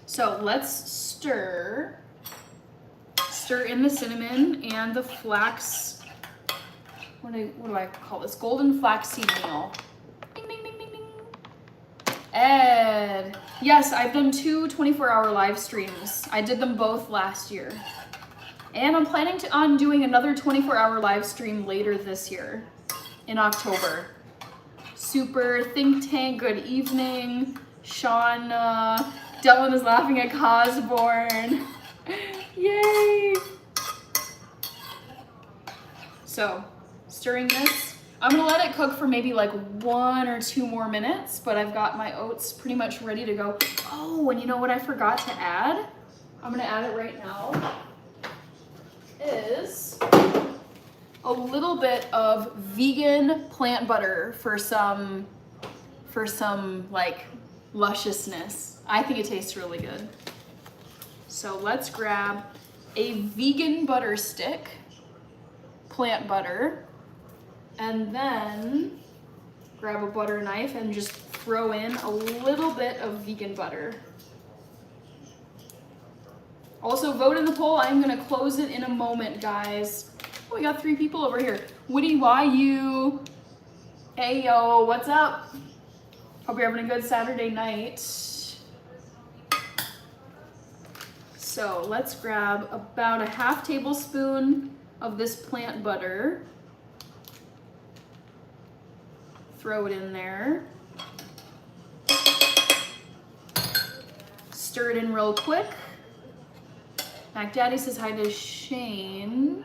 So let's stir in the cinnamon and the flax, what do I call this? Golden flaxseed meal. Ding, ding, ding, ding, ding. Ed. Yes, I've done 2 24-hour live streams. I did them both last year. And I'm planning on doing another 24-hour live stream later this year in October. Super think tank, good evening. Shauna. Dylan is laughing at Cosborn. Yay! So, stirring this. I'm gonna let it cook for maybe like 1 or 2 more minutes, but I've got my oats pretty much ready to go. Oh, and you know what I forgot to add? I'm gonna add it right now. Is a little bit of vegan plant butter for some like lusciousness. I think it tastes really good. So let's grab a vegan butter stick, plant butter, and then grab a butter knife and just throw in a little bit of vegan butter. Also, vote in the poll. I'm gonna close it in a moment, guys. Oh, we got 3 people over here. Woody YU. Hey, yo, what's up? Hope you're having a good Saturday night. So let's grab about a half tablespoon of this plant butter. Throw it in there. Stir it in real quick. Mac Daddy says hi to Shane.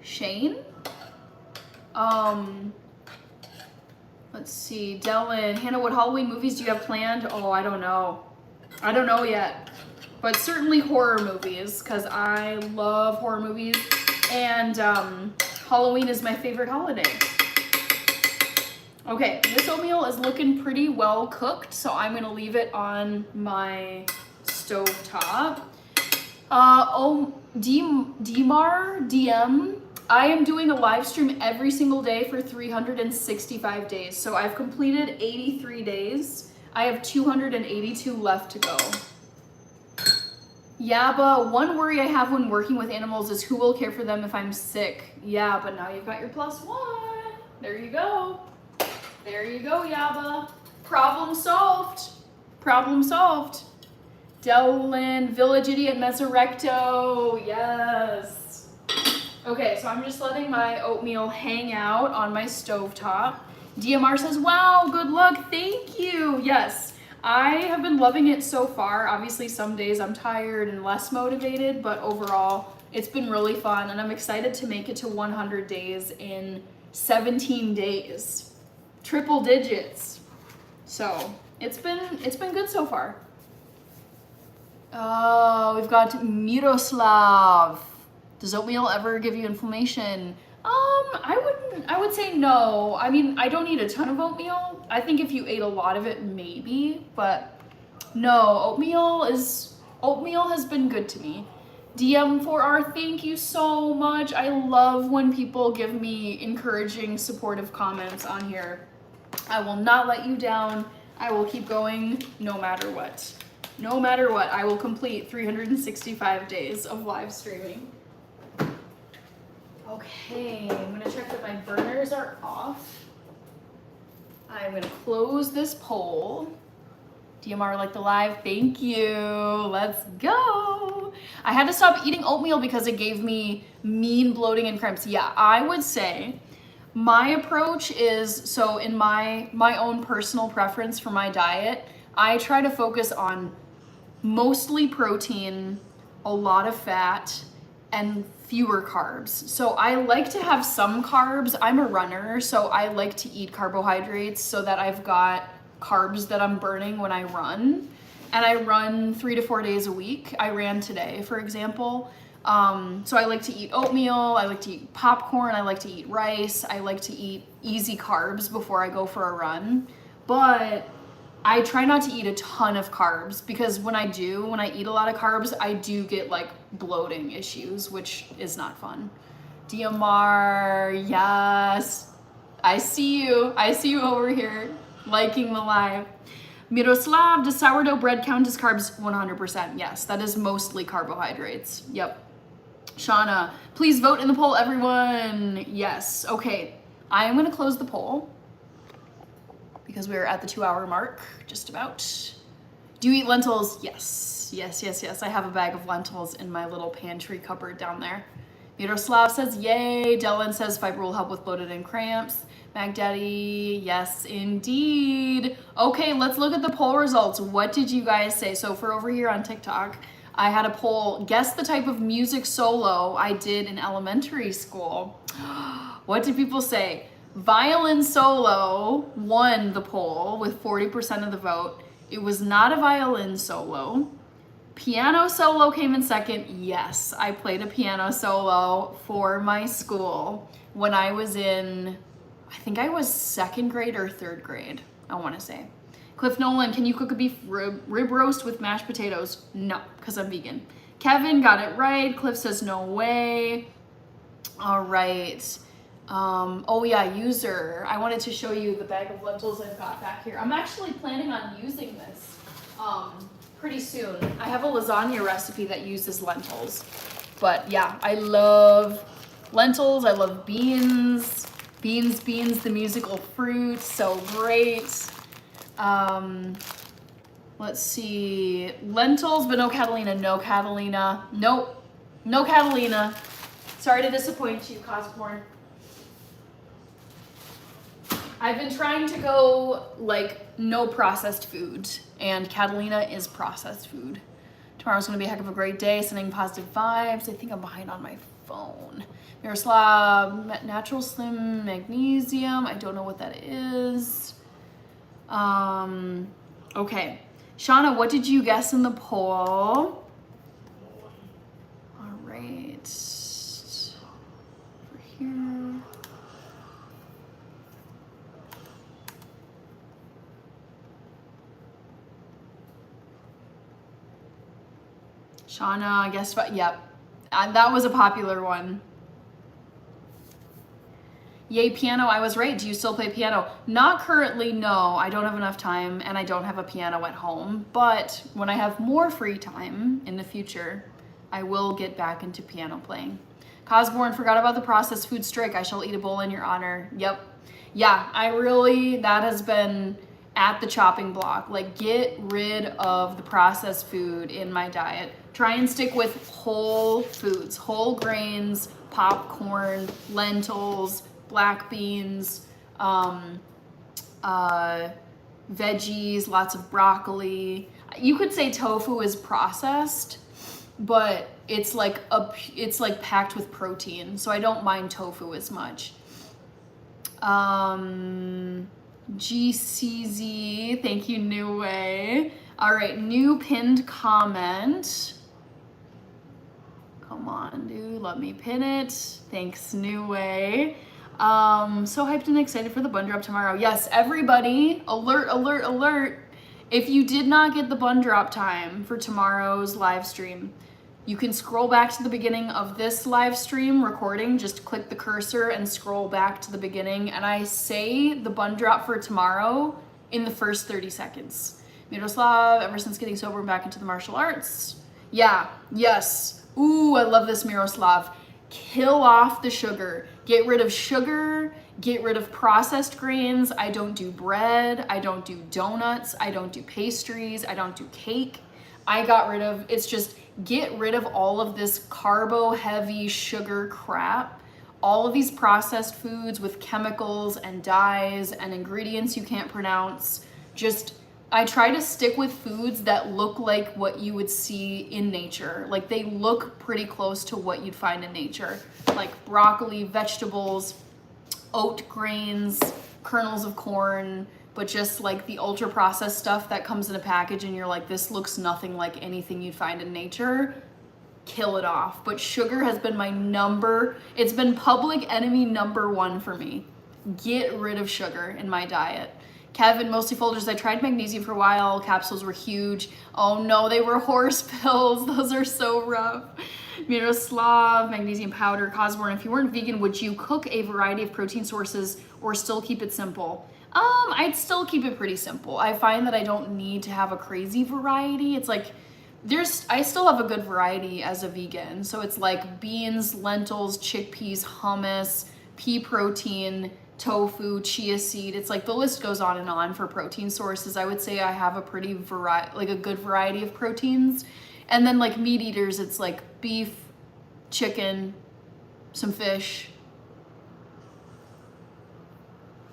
Shane? Let's see, Dylan, Hannah, what Halloween movies do you have planned? Oh, I don't know. I don't know yet, but certainly horror movies, because I love horror movies, and Halloween is my favorite holiday. Okay, this oatmeal is looking pretty well cooked, so I'm gonna leave it on my stove top. DM, I am doing a live stream every single day for 365 days. So I've completed 83 days. I have 282 left to go. Yeah, but one worry I have when working with animals is who will care for them if I'm sick. Yeah, but now you've got your +1. There you go. There you go, Yaba. Problem solved. Problem solved. Dylan, Village Idiot Mesorecto. Yes. Okay, so I'm just letting my oatmeal hang out on my stovetop. DMR says, wow, good luck. Thank you. Yes, I have been loving it so far. Obviously, some days I'm tired and less motivated, but overall, it's been really fun, and I'm excited to make it to 100 days in 17 days. Triple digits. So it's been good so far. Oh, we've got Miroslav. Does oatmeal ever give you inflammation? I would say no. I mean, I don't eat a ton of oatmeal. I think if you ate a lot of it, maybe, but no, oatmeal has been good to me. DM4R, thank you so much. I love when people give me encouraging, supportive comments on here. I will not let you down. I will keep going no matter what. No matter what, I will complete 365 days of live streaming. Okay, I'm gonna check that my burners are off. I'm gonna close this poll. DMR like the live, thank you. Let's go. I had to stop eating oatmeal because it gave me mean bloating and cramps. Yeah, I would say my approach is, so in my own personal preference for my diet, I try to focus on mostly protein, a lot of fat, and fewer carbs. So I like to have some carbs. I'm a runner, so I like to eat carbohydrates so that I've got carbs that I'm burning when I run. And I run 3 to 4 days a week. I ran today, for example. So I like to eat oatmeal, I like to eat popcorn, I like to eat rice, I like to eat easy carbs before I go for a run. But I try not to eat a ton of carbs because when I eat a lot of carbs, I do get like bloating issues, which is not fun. DMR, yes. I see you over here liking the live. Miroslav, does sourdough bread count as carbs? 100%, yes. That is mostly carbohydrates. Yep. Shauna, please vote in the poll, everyone. Yes. Okay. I am going to close the poll because we're at the 2-hour mark, just about. Do you eat lentils? Yes. Yes. I have a bag of lentils in my little pantry cupboard down there. Miroslav says, yay. Dylan says fiber will help with bloated and cramps. Magdaddy, yes, indeed. Okay, let's look at the poll results. What did you guys say? So for over here on TikTok, I had a poll, guess the type of music solo I did in elementary school. What did people say? Violin solo won the poll with 40% of the vote. It was not a violin solo. Piano solo came in second. Yes, I played a piano solo for my school when I was in, I think I was 2nd grade or 3rd grade, I want to say. Cliff Nolan, can you cook a beef rib roast with mashed potatoes? No, because I'm vegan. Kevin got it right. Cliff says no way. All right. Oh yeah, user. I wanted to show you the bag of lentils I've got back here. I'm actually planning on using this pretty soon. I have a lasagna recipe that uses lentils. But yeah, I love lentils. I love beans. Beans, the musical fruit, so great. Let's see, lentils, but no Catalina, Nope, no Catalina. Sorry to disappoint you, Coscorn. I've been trying to go like no processed food, and Catalina is processed food. Tomorrow's gonna be a heck of a great day, sending positive vibes. I think I'm behind on my phone. Miroslav, natural slim magnesium. I don't know what that is. Okay. Shauna, what did you guess in the poll? All right. Over here. Shauna, guess what? Yep. That was a popular one. Yay, piano, I was right. Do you still play piano? Not currently, no. I don't have enough time and I don't have a piano at home. But when I have more free time in the future, I will get back into piano playing. Cosborn, forgot about the processed food strike. I shall eat a bowl in your honor. Yep. Yeah, that has been at the chopping block. Like, get rid of the processed food in my diet. Try and stick with whole foods, whole grains, popcorn, lentils, black beans, veggies, lots of broccoli. You could say tofu is processed, but it's like packed with protein, so I don't mind tofu as much. GCZ, thank you, New Way. All right, new pinned comment. Come on, dude, let me pin it. Thanks, New Way. So hyped and excited for the bun drop tomorrow. Yes, everybody, alert. If you did not get the bun drop time for tomorrow's live stream, you can scroll back to the beginning of this live stream recording. Just click the cursor and scroll back to the beginning. And I say the bun drop for tomorrow in the first 30 seconds. Miroslav, ever since getting sober and back into the martial arts. Yeah, yes. Ooh, I love this, Miroslav. Kill off the sugar. Get rid of sugar, get rid of processed grains. I don't do bread, I don't do donuts, I don't do pastries, I don't do cake. It's just get rid of all of this carbo heavy sugar crap. All of these processed foods with chemicals and dyes and ingredients you can't pronounce. Just I try to stick with foods that look like what you would see in nature. Like they look pretty close to what you'd find in nature. Like broccoli, vegetables, oat grains, kernels of corn, but just like the ultra processed stuff that comes in a package and you're like, this looks nothing like anything you'd find in nature. Kill it off. But sugar has been it's been public enemy number one for me. Get rid of sugar in my diet. Kevin, mostly folders. I tried magnesium for a while. Capsules were huge. Oh no, they were horse pills. Those are so rough. Miroslav, magnesium powder. Cosborn, if you weren't vegan, would you cook a variety of protein sources or still keep it simple? I'd still keep it pretty simple. I find that I don't need to have a crazy variety. It's like, I still have a good variety as a vegan. So it's like beans, lentils, chickpeas, hummus, pea protein, tofu, chia seed. It's like the list goes on and on for protein sources. I would say I have a pretty a good variety of proteins. And then like meat eaters, it's like beef, chicken, some fish.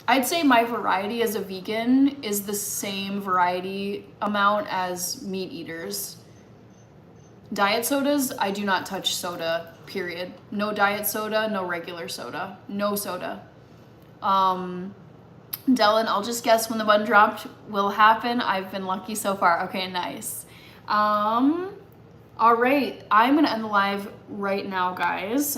I'd say my variety as a vegan is the same variety amount as meat eaters. Diet sodas, I do not touch soda, period. No diet soda, no regular soda, no soda. Dylan, I'll just guess when the button dropped will happen. I've been lucky so far. Okay, nice. All right, I'm gonna end the live right now, guys.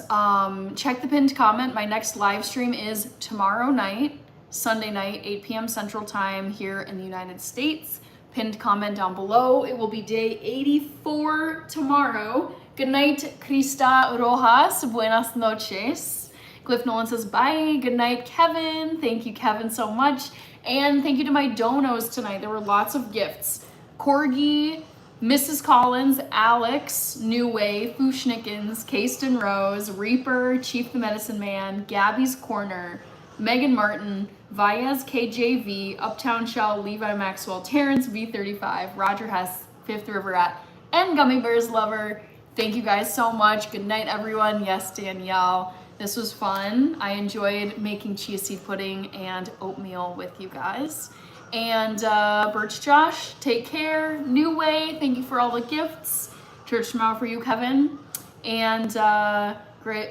Check the pinned comment. My next live stream is tomorrow night, Sunday night, 8 p.m. Central Time here in the United States. Pinned comment down below. It will be day 84 tomorrow. Good night, Krista Rojas. Buenas noches. Cliff Nolan says, bye. Good night, Kevin. Thank you, Kevin, so much. And thank you to my donos tonight. There were lots of gifts. Corgi, Mrs. Collins, Alex, New Way, Fushnikins, Kasten Rose, Reaper, Chief the Medicine Man, Gabby's Corner, Megan Martin, Vayez KJV, Uptown Shell, Levi Maxwell, Terrence V35, Roger Hess, Fifth River Rat, and Gummy Bears Lover. Thank you guys so much. Good night, everyone. Yes, Danielle. This was fun. I enjoyed making chia seed pudding and oatmeal with you guys. And Birch Josh, take care. New Way, thank you for all the gifts. Church tomorrow for you, Kevin. And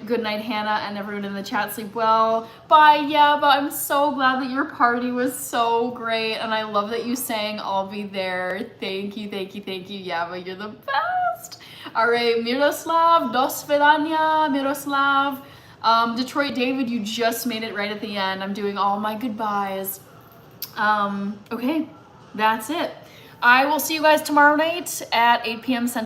good night, Hannah, and everyone in the chat. Sleep well. Bye, Yaba. I'm so glad that your party was so great. And I love that you sang I'll Be There. Thank you, thank you, thank you, Yaba. You're the best. All right, Miroslav, do svidania, Miroslav. Detroit David, you just made it right at the end. I'm doing all my goodbyes. Okay, that's it. I will see you guys tomorrow night at 8 p.m. Central.